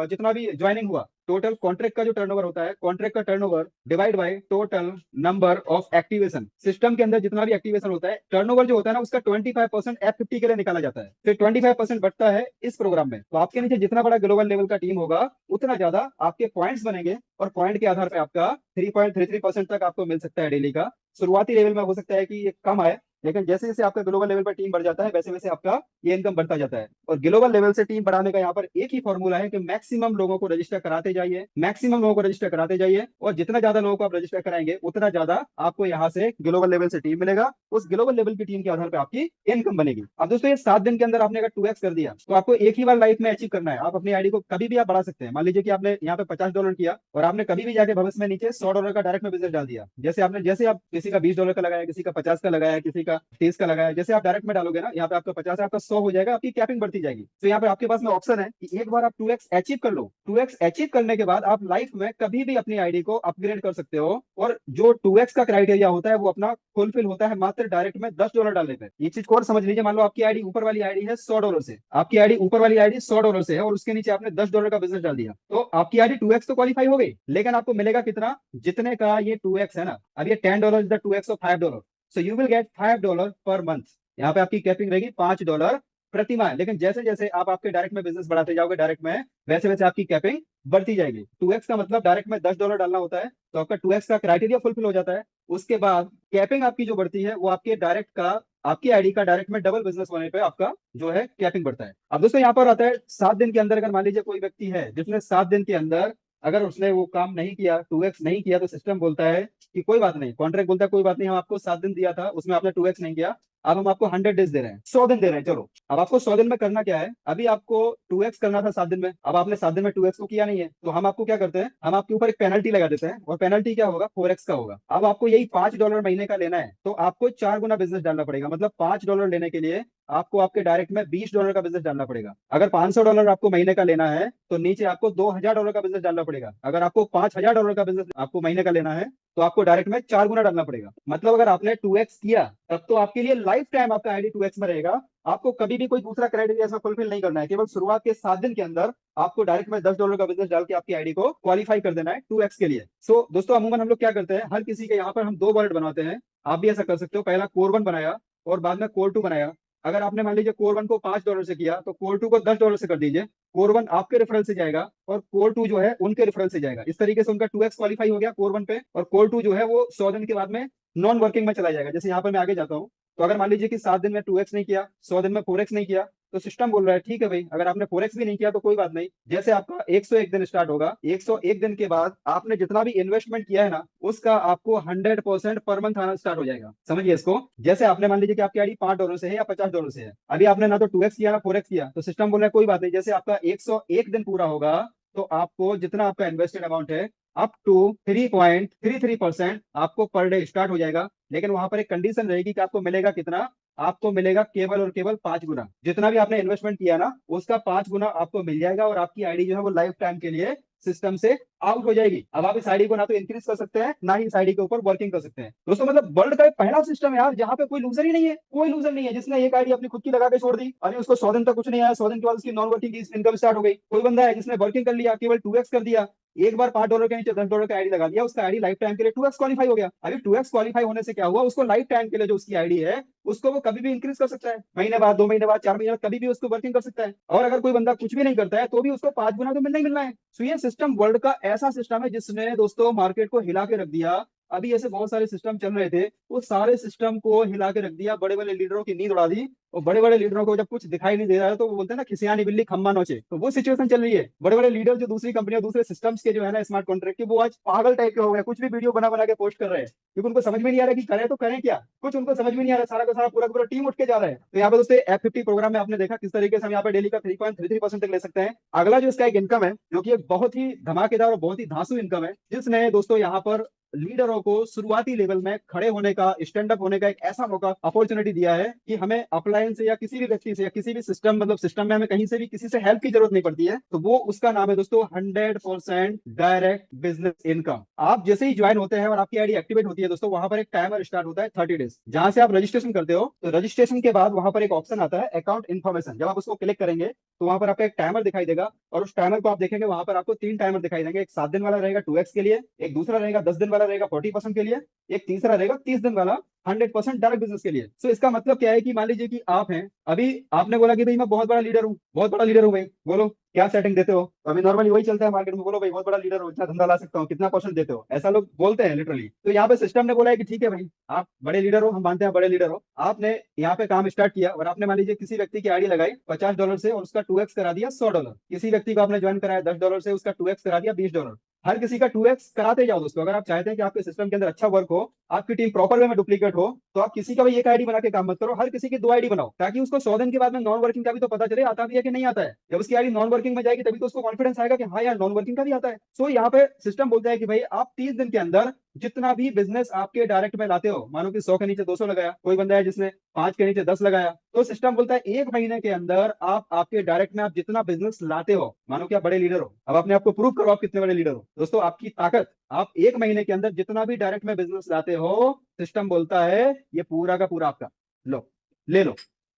जितना भी ज्वाइनिंग हुआ, टोटल कॉन्ट्रैक्ट का जो टर्नओवर होता है, कॉन्ट्रैक्ट का turnover divide by total number of activation. System के अंदर जितना भी एक्टिवेशन होता है, टर्नओवर जो होता है ना, उसका 25% F50 के लिए निकाला जाता है, फिर 25% बढ़ता है इस प्रोग्राम में। तो आपके नीचे जितना बड़ा ग्लोबल लेवल का टीम होगा, उतना ज्यादा आपके पॉइंट्स बनेंगे, और पॉइंट के आधार पर आपका 3.33% तक आपको मिल सकता है डेली का। शुरुआती लेवल में हो सकता है कि ये कम आए, लेकिन जैसे जैसे आपका ग्लोबल लेवल पर टीम बढ़ जाता है, वैसे वैसे आपका ये इनकम बढ़ता जाता है। और ग्लोबल लेवल से टीम बढ़ाने का यहाँ पर एक ही फॉर्मूला है कि मैक्सिमम लोगों को रजिस्टर कराते जाइए, मैक्सिमम लोगों को रजिस्टर कराते जाइए, और जितना ज्यादा लोगों को आप रजिस्टर कराएंगे, उतना ज्यादा आपको यहाँ से ग्लोबल लेवल से टीम मिलेगा। उस ग्लोबल लेवल की टीम के आधार पर आपकी इनकम बनेगी। अब दोस्तों ये 7 दिन के अंदर आपने अगर 2x कर दिया, तो आपको एक ही बार लाइफ में अचीव करना है। आप अपनी आईडी को कभी भी आप बढ़ा सकते हैं। मान लीजिए कि आपने यहाँ पे $50 किया, और आपने कभी भी जाके भविष्य में नीचे $100 का डायरेक्ट में बिजनेस डाल दिया। जैसे आप किसी का $20 का लगाया, किसी का 50 का लगाया, किसी का 30 का लगाया, जैसे आप डायरेक्ट में डालोगे ना, यहाँ पे आपका 50 है, आपका 100 हो जाएगा, आपकी कैपिंग बढ़ती जाएगी। तो यहाँ पे आपके पास में ऑप्शन है कि एक बार आप 2x अचीव कर लो। 2x अचीव करने के बाद आप लाइफ में कभी भी अपनी आईडी को अपग्रेड कर सकते हो, और जो 2x का क्राइटेरिया होता है वो अपना फुलफिल होता है मात्र डायरेक्ट में $10 डालने पे। ये चीज को और समझ लीजिए, मान लो आपकी आईडी ऊपर वाली आईडी है $100 से, आपकी आईडी ऊपर वाली आईडी $100 से है, और उसके नीचे आपने $10 का बिजनेस डाल दिया, तो आपकी आईडी 2x तो क्वालिफाई हो गई, लेकिन आपको मिलेगा कितना? जितने का ये 2x है ना, अब ये $10 is the 2x of $5, so you will get $5 per month. यहाँ पे आपकी कैपिंग रहेगी $5 प्रति माह। लेकिन जैसे जैसे आप आपके डायरेक्ट में बिजनेस बढ़ाते जाओगे डायरेक्ट में, वैसे वैसे आपकी कैपिंग बढ़ती जाएगी। 2x का मतलब डायरेक्ट में $10 डालना होता है, तो आपका 2x का क्राइटेरिया फुलफिल हो जाता है। उसके बाद कैपिंग आपकी जो बढ़ती है वो आपके डायरेक्ट का, आपकी आईडी का डायरेक्ट में डबल बिजनेस होने पे आपका जो है कैपिंग बढ़ता है। अब दोस्तों यहाँ पर आता है 7 दिन के अंदर, अगर मान लीजिए कोई व्यक्ति है जिसने 7 दिन के अंदर अगर उसने वो काम नहीं किया, 2x नहीं किया, तो सिस्टम बोलता है कि कोई बात नहीं, कॉन्ट्रैक्ट बोलता है कोई बात नहीं, हम आपको 7 दिन दिया था, उसमें आपने 2x नहीं किया, अब हम आपको 100 डेज दे रहे हैं, 100 दिन दे रहे हैं। चलो अब आपको 100 दिन में करना क्या है, अभी आपको 2x करना था 7 दिन में, अब आपने 7 दिन में 2x को किया नहीं है, तो हम आपको क्या करते हैं, हम आपके ऊपर एक पेनल्टी लगा देते हैं, और पेनल्टी क्या होगा, 4x का होगा। अब आपको यही $5 महीने का लेना है, तो आपको 4 गुना बिजनेस डालना पड़ेगा। मतलब $5 लेने के लिए आपको आपके डायरेक्ट में $20 का बिजनेस डालना पड़ेगा। अगर $500 आपको महीने का लेना है, तो नीचे आपको $2000 का बिजनेस डालना पड़ेगा। अगर आपको $5000 का बिजनेस आपको महीने का लेना है, तो आपको डायरेक्ट में 4 गुना डालना पड़ेगा। मतलब अगर आपने 2x किया, तब तो आपके लिए लाइफ टाइम आपका आईडी 2x में रहेगा। आपको कभी भी कोई दूसरा क्राइटेरिया इसमें फुलफिल नहीं करना है, केवल शुरुआत के 7 दिन के अंदर आपको डायरेक्ट में $10 का बिजनेस डाल के आपकी आईडी को क्वालिफाई कर देना है 2x के लिए। सो दोस्तों अमूमन हम लोग क्या करते हैं, हर किसी के यहाँ पर हम 2 वॉलेट बनवाते हैं। आप भी ऐसा कर सकते हो, पहला कोर 1 बनाया और बाद में कोर 2 बनाया। अगर आपने मान लीजिए कोर 1 को $5 से किया, तो कोर 2 को $10 से कर दीजिए। कोर 1 आपके रेफरल से जाएगा और कोर 2 जो है उनके रेफरल से जाएगा। इस तरीके से उनका 2x क्वालिफाई हो गया कोर 1 पे, और कोर 2 जो है वो 100 दिन के बाद में नॉन वर्किंग में चला जाएगा। जैसे यहाँ पर मैं आगे जाता हूँ, तो अगर मान लीजिए कि 7 दिन में 2x नहीं किया, 100 दिन में 4x नहीं किया, तो सिस्टम बोल रहा है ठीक है भाई, अगर आपने 4x भी नहीं किया तो कोई बात नहीं। जैसे आपका 101 दिन स्टार्ट होगा, 101 दिन के बाद आपने जितना भी इन्वेस्टमेंट किया है ना, उसका आपको 100% पर मंथ आना स्टार्ट हो जाएगा। समझिए इसको। जैसे आपने मान लीजिए कि आपकी आईडी $5 से है या $50 से है, अभी आपने ना तो 2x किया ना 4x किया, तो सिस्टम बोल रहा है कोई बात नहीं, जैसे आपका 101 दिन पूरा होगा, तो आपको जितना आपका इन्वेस्टेड अमाउंट है अप टू 3.33% आपको पर डे स्टार्ट हो जाएगा। लेकिन वहां पर एक कंडीशन रहेगी कि आपको मिलेगा कितना, आपको मिलेगा केवल और केवल 5 गुना। जितना भी आपने इन्वेस्टमेंट किया ना, उसका 5 गुना आपको मिल जाएगा, और आपकी आईडी जो है वो लाइफ टाइम के लिए सिस्टम से आउट हो जाएगी। अब आप इस आईडी को ना तो इंक्रीज कर सकते हैं, ना ही इस आईडी के ऊपर वर्किंग कर सकते हैं। दोस्तों मतलब वर्ल्ड का एक पहला सिस्टम है यार, जहां पे कोई लूजर ही नहीं है, कोई लूजर नहीं है। जिसने एक आईडी अपनी खुद की लगा के छोड़ दी, अभी उसको 100 दिन तक कुछ नहीं आया, 100 दिन के बाद उसकी नॉन वर्किंग इनकम स्टार्ट हो गई। कोई बंदा है जिसने वर्किंग कर लिया, केवल 2x कर दिया, एक बार $5 के नीचे $10 का आईडी लगा दिया, उसका आईडी लाइफ टाइम के लिए 2x क्वालिफाई हो गया। अभी 2x क्वालिफाई होने से क्या हुआ, उसको लाइफ टाइम के लिए जो उसकी आईडी है उसको वो कभी भी इंक्रीज कर सकता है, महीने बाद, 2 महीने बाद, 4 महीने बाद, कभी भी उसको वर्किंग कर सकता है। और अगर कोई बंदा कुछ भी नहीं करता है, तो भी उसको 5 गुना तो मिलना ही मिलना है। तो ये सिस्टम वर्ल्ड का ऐसा सिस्टम है जिसने दोस्तों मार्केट को हिला के रख दिया। अभी ऐसे बहुत सारे सिस्टम चल रहे थे, वो सारे सिस्टम को हिला के रख दिया, बड़े बड़े लीडरों की नींद उड़ा दी। और बड़े बड़े लीडरों को जब कुछ दिखाई नहीं दे रहा है, तो वो बोलते हैं ना, खिसियानी बिल्ली खम्मा नोचे, तो वो सिचुएशन चल रही है। बड़े बड़े लीडर जो दूसरी कंपनियां, दूसरे सिस्टम्स के जो है ना स्मार्ट कॉन्ट्रैक्ट के, वो आज पागल टाइप के हो गए, कुछ भी वीडियो बना बना के पोस्ट कर रहे हैं, क्योंकि उनको समझ में नहीं आ रहा कि करें तो करें क्या। कुछ उनको समझ में नहीं आ रहा, सारा का सारा पूरा पूरा टीम उठ के जा रहा है। तो यहाँ पे दोस्तों F50 प्रोग्राम में आपने देखा किस तरीके से हम यहाँ पे डेली का 3.33% तक ले सकते हैं। अगला जो इसका एक इनकम है, जो कि एक बहुत ही धमाकेदार और बहुत ही धांसू इनकम है, जिसने दोस्तों यहाँ पर लीडरों को शुरुआती लेवल में खड़े होने का, स्टैंड अप होने का एक ऐसा मौका, अपॉर्चुनिटी दिया है कि हमें अपलाइन से या किसी भी व्यक्ति से या किसी भी सिस्टम, मतलब सिस्टम में हमें कहीं से भी किसी से हेल्प की जरूरत नहीं पड़ती है। तो वो उसका नाम है दोस्तों 100% डायरेक्ट बिजनेस इनकम। आप जैसे ही ज्वाइन होते हैं और आपकी आईडी एक्टिवेट होती है दोस्तों, वहां पर एक टाइमर स्टार्ट होता है 30 डेज, जहां से आप रजिस्ट्रेशन करते हो। तो रजिस्ट्रेशन के बाद वहां पर एक ऑप्शन आता है अकाउंट इन्फॉर्मेशन। जब आप उसको क्लिक करेंगे, तो वहां पर आपका एक टाइमर दिखाई देगा, और उस टाइमर को आप देखेंगे, वहां पर आपको 3 टाइमर दिखाई देंगे। एक 7 दिन वाला रहेगा 2x के लिए, एक दूसरा रहेगा 10 दिन वाला रहेगा 40% के लिए, एक तीसरा रहेगा 30 दिन वाला 100% डायरेक्ट बिजनेस के लिए। सो इसका मतलब क्या है कि मान लीजिए कि आप हैं, अभी आपने बोला कि भाई मैं बहुत बड़ा लीडर हूँ, बहुत बड़ा लीडर हूँ भाई, बोलो क्या सेटिंग देते हो। तो अभी नॉर्मली वही चलता है मार्केट में, बोलो भाई बहुत बड़ा लीडर हो, इतना धंधा ला सकता हूँ, कितना परसेंट देते हो, ऐसा लोग बोलते हैं लिटरली। तो यहाँ पे सिस्टम ने बोला है कि ठीक है भाई, आप बड़े लीडर हो, हम मानते हैं बड़े लीडर हो, आपने यहाँ पे काम स्टार्ट किया, और आपने मान लीजिए किसी व्यक्ति की आईडी लगाई $50 से, और उसका 2x करा दिया $100। किसी व्यक्ति को आपने ज्वाइन कराया $10 से, उसका 2x करा दिया $20। हर किसी का 2x कराते जाओ दोस्तों। अगर आप चाहते हैं कि आपके सिस्टम के अंदर अच्छा वर्क हो, आपकी टीम प्रॉपर वे में डुप्लीकेट हो, तो आप किसी का भी एक आईडी बना के काम मत करो, हर किसी की 2 आईडी बनाओ, ताकि उसको 100 दिन के बाद में नॉन वर्किंग का भी तो पता चले, आता भी है कि नहीं आता है। जब उसकी आईडी नॉन वर्किंग में जाएगी, तभी तो उसको कॉन्फिडेंस आएगा कि हाँ यार नॉन वर्किंग का भी आता है। सो यहाँ पे सिस्टम बोलता है कि भाई आप 30 दिन के अंदर जितना भी बिजनेस आपके डायरेक्ट में लाते हो, मानो कि 100 के नीचे 200 लगाया, कोई बंदा है जिसने 5 के नीचे 10 लगाया, तो सिस्टम बोलता है 1 महीने के अंदर आप आपके डायरेक्ट में आप जितना बिजनेस लाते हो, मानो कि आप बड़े लीडर हो, अब अपने आप को प्रूव करो आप कितने बड़े लीडर हो। दोस्तों आपकी ताकत, आप 1 महीने के अंदर जितना भी डायरेक्ट में बिजनेस लाते हो, सिस्टम बोलता है ये पूरा का पूरा आपका, लो ले लो।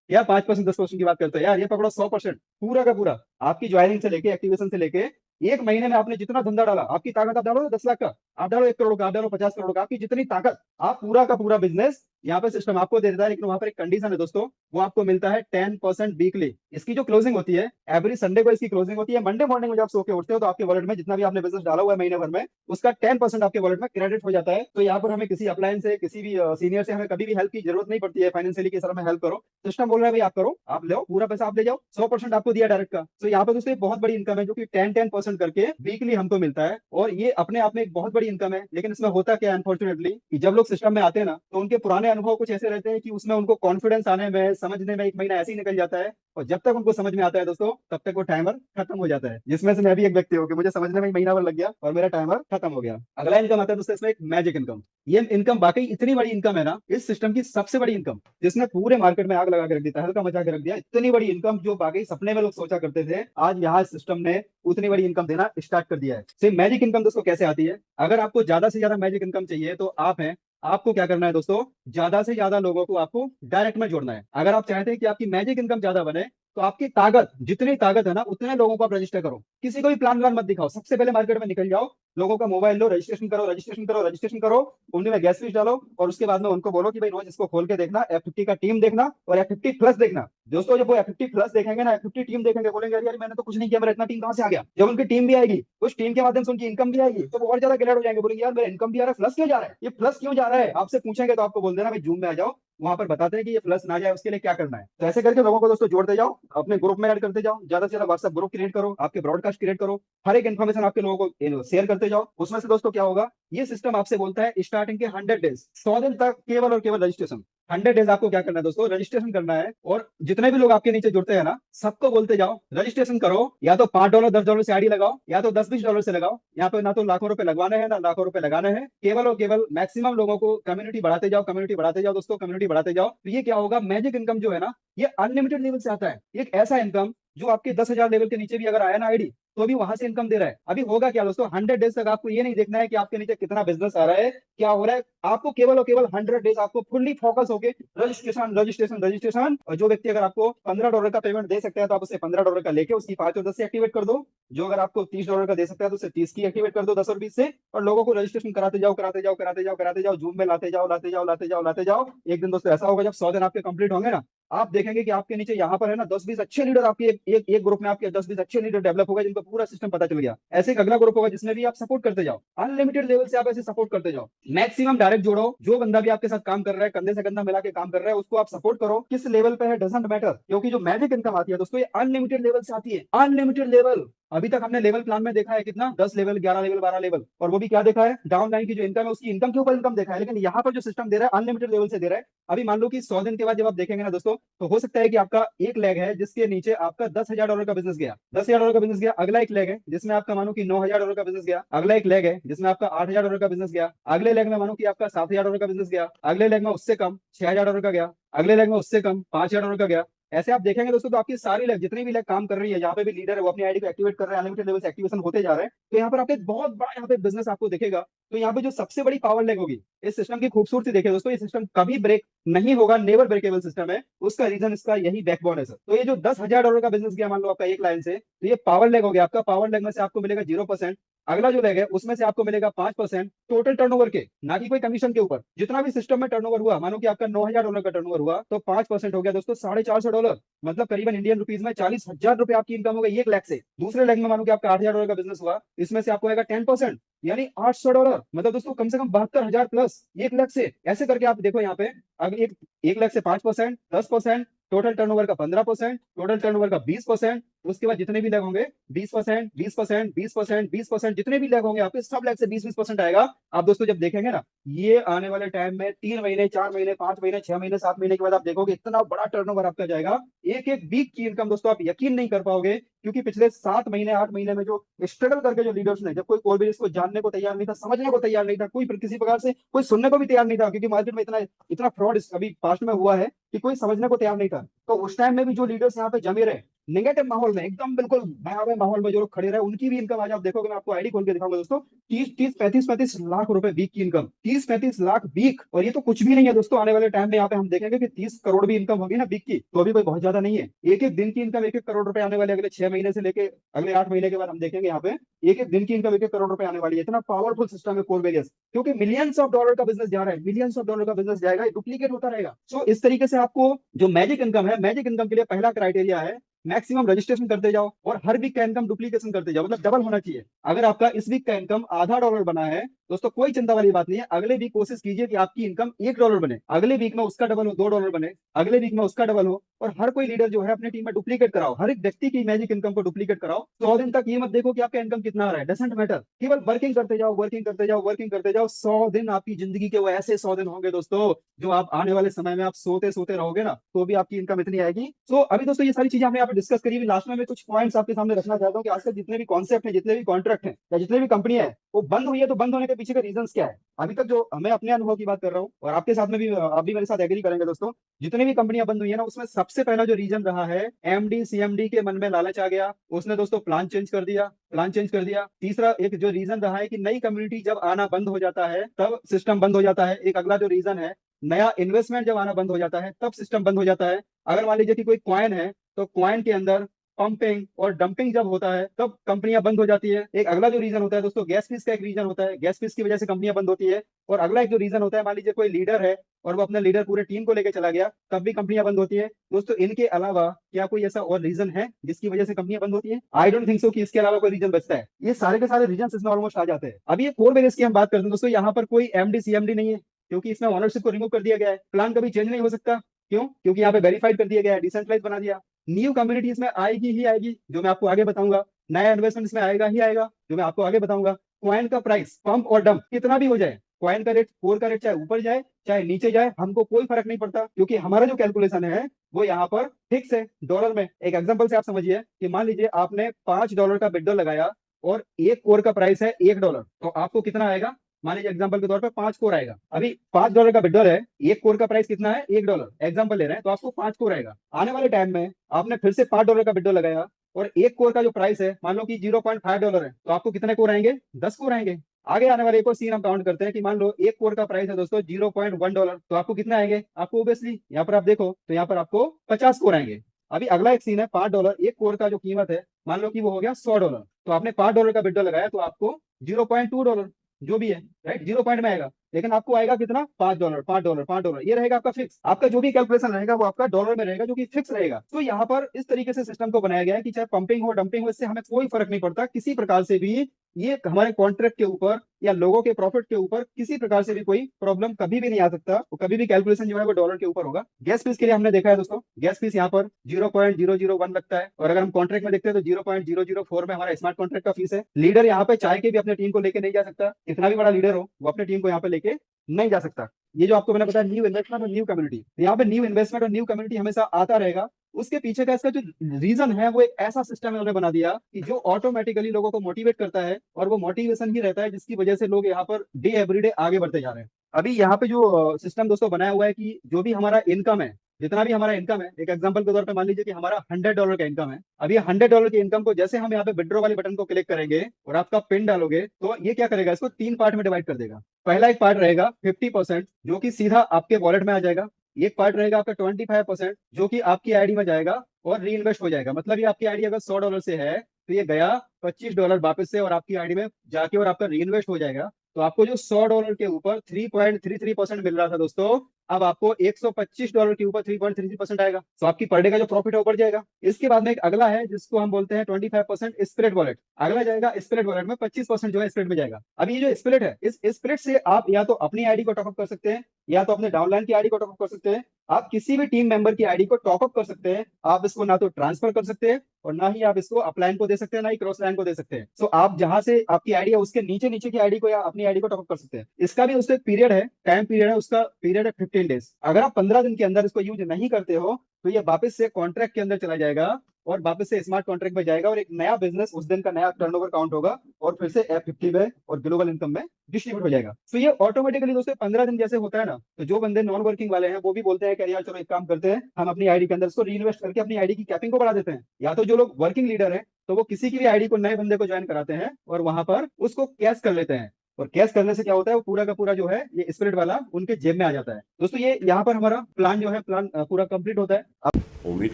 यार 5% 10% की बात करते हैं यार, ये पकड़ो 100% पूरा का पूरा। आपकी ज्वाइनिंग से लेके, एक्टिवेशन से लेके, 1 महीने में आपने जितना धंधा डाला, आपकी ताकत आप डालो 10 लाख का, आप डालो 1 करोड़ का, आप डालो 50 करोड़ का, आपकी जितनी ताकत, आप पूरा का पूरा बिजनेस यहाँ पे सिस्टम आपको दे देता है। लेकिन वहां पर एक कंडीशन है दोस्तों, वो आपको मिलता है 10% वीकली। इसकी जो क्लोजिंग होती है एवरी संडे को, इसकी क्लोजिंग होती है। मंडे मॉर्निंग में जब आप सो के उठते हो तो आपके वॉलेट में जितना भी आपने बिजनेस डाला हुआ है महीने भर में, उसका 10% आपके वॉलेट में क्रेडिट हो जाता है। तो यहाँ पर हमें किसी अपलाइन से, किसी भी सीनियर से हमें कभी भी हेल्प की जरूरत नहीं पड़ती है फाइनेंशियली कि सर हमें हेल्प करो। सिस्टम बोल रहा है भाई आप करो, आप ले पूरा पैसा आप ले जाओ, 100% आपको दिया डायरेक्ट का। तो यहाँ पर दोस्तों एक बहुत बड़ी इनकम है जो कि 10% करके वीकली हमको मिलता है। और ये अपने आप में एक बहुत बड़ी इनकम है। लेकिन इसमें होता क्या है अनफॉर्चुनेटली, कि जब लोग सिस्टम में आते हैं ना, तो उनके पुराने अनुभव कुछ ऐसे रहते हैं कि उसमें उनको कॉन्फिडेंस आने में, समझने में 1 महीना ऐसे ही निकल जाता है। और जब तक उनको समझ में आता है दोस्तों, तब तक वो टाइमर खत्म हो जाता है। जिसमें से मैं भी एक व्यक्ति हूँ कि मुझे समझने में 1 महीना भर लग गया और मेरा टाइमर खत्म हो गया। अगला इनकम आता है दोस्तों इसमें, एक मैजिक इनकम। ये इनकम वाकई इतनी बड़ी इनकम है ना, इस सिस्टम की सबसे बड़ी इनकम, जिसने पूरे मार्केट में आग लगा के रख दिया, हल्का मचा के रख दिया। इतनी बड़ी इनकम जो वाकई सपने में लोग सोचा करते थे, आज यहाँ सिस्टम ने उतनी बड़ी इनकम देना स्टार्ट कर दिया है। सिर्फ मैजिक इनकम दोस्तों कैसे आती है? अगर आपको ज्यादा से ज्यादा मैजिक इनकम चाहिए तो आप हैं, आपको क्या करना है दोस्तों, ज्यादा से ज्यादा लोगों को आपको डायरेक्ट में जोड़ना है। अगर आप चाहते हैं कि आपकी मैजिक इनकम ज्यादा बने, तो आपकी ताकत, जितनी ताकत है ना, उतने लोगों को आप रजिस्टर करो। किसी को भी प्लान व्लान मत दिखाओ, सबसे पहले मार्केट में निकल जाओ, लोगों का मोबाइल लो, रजिस्ट्रेशन करो, रजिस्ट्रेशन करो, रजिस्ट्रेशन करो, उनमें में गैस फीस डालो। और उसके बाद में उनको बोलो कि भाई रोज इसको खोल के देखना, F50 का टीम देखना और F50 प्लस देखना। दोस्तों जब वो F50 प्लस देखेंगे ना, F50 टीम देखेंगे, बोलेंगे यार मैंने तो कुछ नहीं किया, मेरा इतना टीम कहां से आ गया। जब उनकी टीम भी आएगी, उस टीम के माध्यम से उनकी इनकम भी आएगी, तो वो और ज्यादा गिलहड़ हो जाएंगे, बोलेंगे यार मेरा इनकम भी आ रहा है, प्लस क्यों जा रहा है, ये प्लस क्यों जा रहा है। आपसे पूछेंगे तो आपको बोल देना भाई जूम में आ जाओ, वहां पर बताते हैं कि ये प्लस ना जाए उसके लिए क्या करना है। तो ऐसे करके लोगों को दोस्तों जोड़ते जाओ, अपने ग्रुप में ऐड करते जाओ, ज्यादा से ज्यादा व्हाट्सएप ग्रुप क्रिएट करो, आपके ब्रॉडकास्ट क्रिएट करो, हर एक इन्फॉर्मेशन आपके लोगों को शेयर करते जाओ। उसमें से दोस्तों क्या होगा, ये सिस्टम आपसे बोलता है स्टार्टिंग के 100 डेज, 100 दिन तक केवल और केवल रजिस्ट्रेशन। 100 डेज आपको क्या करना है दोस्तों, रजिस्ट्रेशन करना है। और जितने भी लोग आपके नीचे जुड़ते हैं ना, सबको बोलते जाओ रजिस्ट्रेशन करो। या तो $5 $10 से आईडी लगाओ, या तो $10-20 से लगाओ। यहाँ पे ना तो लाखों रुपए लगवाने हैं, ना लाखों रुपए लगाने हैं, केवल और केवल मैक्सिमम लोगों को कम्युनिटी बढ़ाते जाओ, कम्युनिटी बढ़ाते जाओ दोस्तों, कम्युनिटी बढ़ाते जाओ। तो ये क्या होगा, मैजिक इनकम जो है ना, ये अनलिमिटेड लेवल से आता है। एक ऐसा इनकम जो आपके 10,000 लेवल के नीचे भी अगर आया ना आईडी, तो भी वहां से इनकम दे रहा है। अभी होगा क्या दोस्तों, 100 डेज तक आपको ये नहीं देखना है कि आपके नीचे कितना बिजनेस आ रहा है, क्या हो रहा है। आपको केवल और केवल 100 डेज आपको फुल्ली फोकस होके रजिस्ट्रेशन रजिस्ट्रेशन रजिस्ट्रेशन। और जो व्यक्ति अगर आपको $15 का पेमेंट दे सकता है, तो आप उससे $15 का लेके उसकी 5 और 10 से एक्टिवेट कर दो। जो अगर आपको $30 का दे सकता है, तो उससे 30 की एक्टिवेट कर दो, 10 और 20 से। और लोगों को रजिस्ट्रेशन कराते जाओ, कराते जाओ, कराते जाओ, कराते जाओ, जूम में लाते जाओ, लाते जाओ, लाते जाओ, लाते जाओ। एक दिन दोस्तों ऐसा होगा, जब 100 दिन आपके कंप्लीट होंगे ना, आप देखेंगे कि आपके नीचे यहाँ पर है ना 10-20 अच्छे लीडर, आपके एक ग्रुप में आपके 10-20 अच्छे लीडर डेवलप हो गए, जिनको पूरा सिस्टम पता चल गया। ऐसे एक अगला ग्रुप होगा जिसमें भी आप सपोर्ट करते जाओ, अनलिमिटेड लेवल से आप ऐसे सपोर्ट करते जाओ। मैक्सिमम डायरेक्ट जोड़ो, जो बंदा भी आपके साथ काम कर रहा है, कंधे से कंधा मिला के काम कर रहा है, उसको आप सपोर्ट करो। किस लेवल पे है डजंट मैटर, क्योंकि जो मैजिक इनकम आती है दोस्तों, ये अनलिमिटेड लेवल से आती है। अनलिमिटेड लेवल अभी तक हमने लेवल प्लान में देखा है कितना, 10 लेवल, 11 लेवल, 12 लेवल। और वो भी क्या देखा है, डाउन लाइन की जो इनकम है उसकी इनकम के ऊपर इनकम देखा है। लेकिन यहाँ पर जो सिस्टम दे रहा है अनलिमिटेड लेवल से दे रहा है। अभी मान लो कि 100 दिन के बाद जब आप देखेंगे ना दोस्तों, तो हो सकता है कि आपका एक लेग है जिसके नीचे आपका $10,000 का बिजनेस गया, $10,000 का बिजनेस गया। अगला एक लेग है जिसमें आपका मानो कि $9,000 का बिजनेस गया। अगला एक लेग है जिसमें आपका $8,000 का बिजनेस गया। अगले लेग में मानो कि आपका $7,000 का बिजनेस गया। अगले लेग में उससे कम $6,000 का गया। अगले लेग में उससे कम $5,000 का गया। ऐसे आप देखेंगे दोस्तों, तो आपकी सारी लेग, जितनी भी लेग काम कर रही है, यहाँ पे भी लीडर है, वो अपनी आईडी को एक्टिवेट कर रहे हैं, अनलिमिटेड लेवल से एक्टिवेशन होते जा रहे हैं। तो यहाँ पर आपको एक बहुत बड़ा यहाँ पे बिजनेस आपको दिखेगा। तो यहाँ पे जो सबसे बड़ी पावर लेग होगी, इस सिस्टम की खूबसूरती देखिए दोस्तों, ये सिस्टम कभी ब्रेक नहीं होगा, नेवर ब्रेकेबल सिस्टम है। उसका रीजन इसका यही बैकबोन है सर। तो ये जो $10,000 का बिजनेस गया मान लो आपका एक लाइन से, तो ये पावर लेग हो गया आपका। पावर लेग में से आपको मिलेगा 0%। अगला जो लेग है उसमें से आपको मिलेगा 5% टोटल टर्नओवर के, ना कि कोई कमीशन के ऊपर। जितना भी सिस्टम में टर्नओवर हुआ, मानो कि आपका $9,000 का टर्नओवर हुआ, तो 5% हो गया दोस्तों $450, मतलब करीबन इंडियन रुपीज में 40,000 रुपए आपकी इनकम हो गई एक लाख से। दूसरे लेग में मानो कि आपका $8,000 का बिजनेस हुआ, इसमें से आपको आएगा 10%, यानी $800, मतलब दोस्तों कम से कम 72,000 प्लस एक लाख से। ऐसे करके आप देखो यहाँ पे, अगर एक लाख से 5%, 10%, टोटल टर्नओवर का 15%, टोटल टर्नओवर का 20%। उसके बाद जितने भी लेग होंगे 20%, 20%, 20%, 20%, जितने भी लेग होंगे आपके सब लेग से 20-20% आएगा। आप दोस्तों जब देखेंगे ना, ये आने वाले टाइम में 3 महीने, 4 महीने, 5 महीने, 6 महीने, 7 महीने के बाद आप देखोगे इतना बड़ा टर्नओवर आपका जाएगा। एक एक वीक की इनकम दोस्तों आप यकीन नहीं कर पाओगे, क्योंकि पिछले 7 महीने, 8 महीने में जो स्ट्रगल करके जो लीडर्स ने, जब कोई भी इसको जानने को तैयार नहीं था, समझने को तैयार नहीं था, कोई किसी प्रकार से कोई सुनने को भी तैयार नहीं था, क्योंकि मार्केट में इतना इतना फ्रॉड अभी पास्ट में हुआ है कि कोई समझने को तैयार नहीं था। तो उस टाइम में भी जो लीडर्स यहाँ पे जमे रहे नेगेटिव माहौल में, एकदम बिल्कुल भयावह माहौल में जो लोग खड़े रहे, उनकी भी इनकम आज आप देखोगे, मैं आपको आईडी खोल के दिखाऊंगा दोस्तों, 30 30 35 35 लाख रुपए वीक की इनकम, 30 35 लाख वीक। और ये तो कुछ भी नहीं है दोस्तों, आने वाले टाइम में यहाँ पे हम देखेंगे कि 30 करोड़ भी इनकम होगी ना वीक की, तो अभी कोई बहुत ज्यादा नहीं है। एक एक दिन की इनकम 1 1 करोड़ रुपए आने वाले अगले 6 महीने से लेके अगले 8 महीने के बाद हम देखेंगे यहाँ पे एक एक दिन की इनकम 1 1 करोड़ रुपए आने वाली है। इतना पावरफुल सिस्टम है कोरवेरियस, क्योंकि मिलियंस ऑफ डॉलर का बिजनेस जा रहा है, मिलियंस ऑफ डॉलर का बिजनेस जाएगा, डुप्लीकेट होता रहेगा। सो इस तरीके से आपको जो मैजिक इनकम है, मैजिक इनकम के लिए पहला क्राइटेरिया है मैक्सिमम रजिस्ट्रेशन करते जाओ और हर वीक का इनकम डुप्लीकेशन करते जाओ, मतलब डबल होना चाहिए। अगर आपका इस वीक का इनकम $0.5 बना है दोस्तों, कोई चिंता वाली बात नहीं है, अगले वीक कोशिश कीजिए कि आपकी इनकम $1 बने, अगले वीक में उसका डबल हो, $2 बने, अगले वीक में उसका डबल हो। और हर कोई लीडर जो है अपनी टीम में डुप्लीकेट कराओ, हर एक व्यक्ति की मैजिक इनकम को डुप्लीकेट कराओ। 100 दिन तक ये मत देखो कि आपका इनकम कितना आ रहा है, डजंट मैटर, केवल वर्किंग करते जाओ, वर्किंग करते जाओ, वर्किंग करते जाओ। 100 दिन आपकी जिंदगी के वो ऐसे 100 दिन होंगे दोस्तों, जो आप आने वाले समय में आप सोते सोते रहोगे ना, तो भी आपकी इनकम इतनी आएगी। तो अभी दोस्तों ये सारी चीजें हमने यहाँ पे डिस्कस करी। लास्ट में मैं कुछ पॉइंट्स आपके सामने रखना चाहता हूँ कि आजकल जितने भी कॉन्सेप्ट है, जितने भी कॉन्ट्रैक्ट है, या जितने भी कंपनियां है, वो बंद हुई है, तो बंद होने के पीछे का रीजन क्या है। अभी तक जो मैं अपने अनुभव की बात कर रहा हूँ, और आपके साथ में भी, आप भी मेरे साथ एग्री करेंगे दोस्तों, जितनी भी कंपनियां बंद हुई है ना, उसमें सबसे पहला जो रीजन रहा है, एमडी सीएमडी के मन में लालच आ गया, उसने दोस्तों प्लान चेंज कर दिया, प्लान चेंज कर दिया। तीसरा एक जो रीजन रहा है कि नई कम्युनिटी जब आना बंद हो जाता है तब सिस्टम बंद हो जाता है। एक अगला जो रीजन है, नया इन्वेस्टमेंट जब आना बंद हो जाता है तब सिस्टम बंद हो जाता है। अगर मान लीजिए कि कोई क्वाइन है, तो क्वाइन के अंदर पंपिंग और डंपिंग जब होता है तब कंपनियां बंद हो जाती है। एक अगला जो रीजन होता है दोस्तों, गैस फीस का एक रीजन होता है, गैस फीस की वजह से कंपनियां बंद होती है। और अगला एक जो रीजन होता है, मान लीजिए कोई लीडर है और वो अपने लीडर पूरे टीम को लेकर चला गया, तब भी कंपनियां बंद होती है। दोस्तों इनके अलावा क्या कोई ऐसा और रीजन है जिसकी वजह से कंपनियां बंद होती है? आई डोंट थिंक सो कि इसके अलावा कोई रीजन बचता है। ये सारे के सारे रीजन इसमें ऑलमोस्ट आ जाते हैं। अभी ये कोर वेरियस की हम बात करते हैं दोस्तों, यहाँ पर कोई एमडी सीएमडी नहीं है, क्योंकि इसमें ओनरशिप को रिमूव कर दिया गया है। प्लान कभी चेंज नहीं हो सकता, क्यों? क्योंकि यहाँ पे वेरीफाइड कर दिया गया है, डिसेंट्रलाइज बना दिया। न्यू कम्युनिटी इसमें आएगी ही आएगी, जो मैं आपको आगे बताऊंगा। नया इन्वेस्टमेंट इसमें आएगा ही आएगा, जो मैं आपको आगे बताऊंगा। कॉइन का प्राइस पंप और डंप कितना भी हो जाए, कॉइन का रेट, कोर का रेट चाहे ऊपर जाए चाहे नीचे जाए, हमको कोई फर्क नहीं पड़ता, क्योंकि हमारा जो कैलकुलेशन है वो यहाँ पर फिक्स है डॉलर में। एक एग्जांपल से आप समझिए कि मान लीजिए आपने $5 का बिड लगाया और एक कोर का प्राइस है $1, तो आपको कितना आएगा? मान लीजिए एग्जांपल के तौर पे 5 कोर आएगा। अभी $5 का बिडर है, एक कोर का प्राइस कितना है? $1, एग्जांपल ले रहे हैं, तो आपको 5 कोर आएगा। आने वाले टाइम में आपने फिर से $5 का बिडर लगाया और एक कोर का जो प्राइस है मान लो कि $0.5 है, तो आपको कितने कोर आएंगे? 10 कोर आएंगे। आगे आने वाले एक और सीन हम काउंट करते हैं कि मान लो एक कोर का प्राइस है दोस्तों $0.1, तो आपको कितना आएंगे? आपको ओबियसली यहाँ पर आप देखो तो यहाँ पर आपको 50 कोर आएंगे। अभी अगला एक सीन है, $5, एक कोर का जो कीमत है मान लो कि वो हो गया $100, तो आपने $5 का बिडर लगाया, तो आपको $0.2 जो भी है, राइट, 0 पॉइंट में आएगा। लेकिन आपको आएगा कितना? $5, $5, $5, ये रहेगा आपका फिक्स। आपका जो भी कैलकुलेशन रहेगा वो आपका डॉलर में रहेगा, जो कि फिक्स रहेगा। तो यहाँ पर इस तरीके से सिस्टम को बनाया गया है कि चाहे पंपिंग हो डंपिंग हो, इससे हमें कोई फर्क नहीं पड़ता किसी प्रकार से भी। ये हमारे कॉन्ट्रैक्ट के ऊपर या लोगों के प्रॉफिट के ऊपर किसी प्रकार से भी कोई प्रॉब्लम कभी भी नहीं आ सकता। वो कभी भी कैलकुलेशन जो है वो डॉलर के ऊपर होगा। गैस फीस के लिए हमने देखा है दोस्तों, गैस फीस यहाँ पर 0.001 लगता है, और अगर हम कॉन्ट्रैक्ट में देखते हैं तो 0.004 में हमारा स्मार्ट कॉन्ट्रैक्ट का फीस है। लीडर यहाँ पे चाहे के भी अपने टीम को लेके नहीं जा सकता, कितना भी बड़ा लीडर हो वो अपने टीम को यहाँ पे लेके नहीं जा सकता। ये जो आपको मैंने बताया न्यू इन्वेस्टमेंट और न्यू कम्युनिटी, यहाँ पे न्यू इन्वेस्टमेंट और न्यू कम्युनिटी हमेशा आता रहेगा। उसके पीछे का इसका जो रीजन है वो एक ऐसा सिस्टम इन्होंने बना दिया कि जो ऑटोमेटिकली लोगों को मोटिवेट करता है, और वो मोटिवेशन ही रहता है जिसकी वजह से लोग यहाँ पर डे एवरी डे आगे बढ़ते जा रहे हैं। अभी यहाँ पे जो सिस्टम दोस्तों बनाया हुआ है कि जो भी हमारा इनकम है, जितना भी हमारा इनकम है, एक एग्जांपल के तौर पे मान लीजिए कि हमारा $100 का इनकम है। अभी $100 की इनकम को जैसे हम यहाँ पे विड्रॉ वाले बटन को क्लिक करेंगे और आपका पिन डालोगे, तो ये क्या करेगा? इसको 3 पार्ट में डिवाइड कर देगा। पहला एक पार्ट रहेगा 50%, जो कि सीधा आपके वॉलेट में आ जाएगा। एक पार्ट रहेगा आपका 25%, जो कि आपकी आईडी में जाएगा और री इन्वेस्ट हो जाएगा। मतलब ये आपकी आईडी अगर $100 से है, तो ये गया $25 वापस से और आपकी आईडी में जाके और आपका री इन्वेस्ट हो जाएगा। तो आपको जो $100 के ऊपर 3.33% मिल रहा था दोस्तों, अब आपको $125 के ऊपर 3.33% आएगा। तो आपकी पर डे का जो प्रॉफिट है वो बढ़ जाएगा। इसके बाद में एक अगला है जिसको हम बोलते हैं 25% स्प्रेड वॉलेट। अगला जाएगा स्प्रेड वॉलेट में 25% जो है स्प्रेड में जाएगा। अभी ये जो स्प्रेड है, इस स्प्रेड से आप या तो अपनी आईडी को टॉपअप कर सकते हैं, या तो अपने डाउनलाइन की आईडी को टॉपअप कर सकते हैं। आप किसी भी टीम मेंबर की आईडी को टॉपअप कर सकते हैं। आप इसको ना तो ट्रांसफर कर सकते हैं और ना ही आप इसको अपलाइन को दे सकते हैं, ना ही क्रॉस लाइन को दे सकते हैं। तो आप जहां से आपकी आईडी है उसके नीचे नीचे की आईडी को या अपनी आईडी को टॉपअप कर सकते हैं। इसका भी उसका पीरियड है, टाइम पीरियड है, उसका पीरियड है 15 डेज। अगर आप 15 दिन के अंदर इसको यूज नहीं करते हो तो ये वापस से कॉन्ट्रैक्ट के अंदर चला जाएगा और वापस से स्मार्ट कॉन्ट्रैक्ट में जाएगा और एक नया बिजनेस उस दिन का नया टर्नओवर काउंट होगा और फिर से F50 में और ग्लोबल इनकम में डिस्ट्रीब्यूट हो जाएगा। तो ये ऑटोमेटिकली दोस्तों 15 दिन जैसे होता है ना, तो जो बंदे नॉन वर्किंग वाले हैं वो भी बोलते हैं कि यार चलो एक काम करते हैं, हम अपनी आईडी के अंदर इसको रीइन्वेस्ट करके अपनी आईडी की कैपिंग को बढ़ा देते हैं। या तो जो लोग वर्किंग लीडर है तो वो किसी की भी आईडी को नए बंदे को ज्वाइन कराते हैं और वहां पर उसको कैश कर लेते हैं। और कैश करने से क्या होता है, वो पूरा का पूरा जो है ये स्पिरिट वाला उनके जेब में आ जाता है। दोस्तों ये यहाँ पर हमारा प्लान जो है प्लान पूरा कंप्लीट होता है। उम्मीद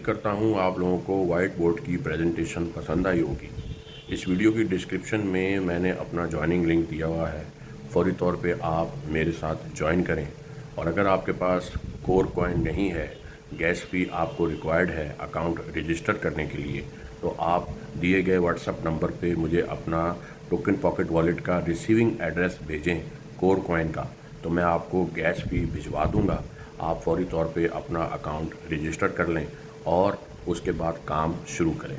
करता हूँ आप लोगों को वाइट बोर्ड की प्रेजेंटेशन पसंद आई होगी। इस वीडियो की डिस्क्रिप्शन में मैंने अपना ज्वाइनिंग लिंक दिया हुआ है, फौरी तौर पे आप मेरे साथ ज्वाइन करें। और अगर आपके पास कोर कॉइन नहीं है, गैस फी आपको रिक्वायर्ड है अकाउंट रजिस्टर करने के लिए, तो आप दिए गए व्हाट्सएप नंबर पे मुझे अपना टोकन पॉकेट वॉलेट का रिसीविंग एड्रेस भेजें कोर कॉइन का, तो मैं आपको गैस फी भिजवा दूंगा। आप फौरी तौर पे अपना अकाउंट रजिस्टर कर लें और उसके बाद काम शुरू करें।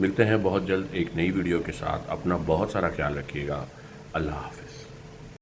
मिलते हैं बहुत जल्द एक नई वीडियो के साथ। अपना बहुत सारा ख्याल रखिएगा। अल्लाह हाफ़िज़।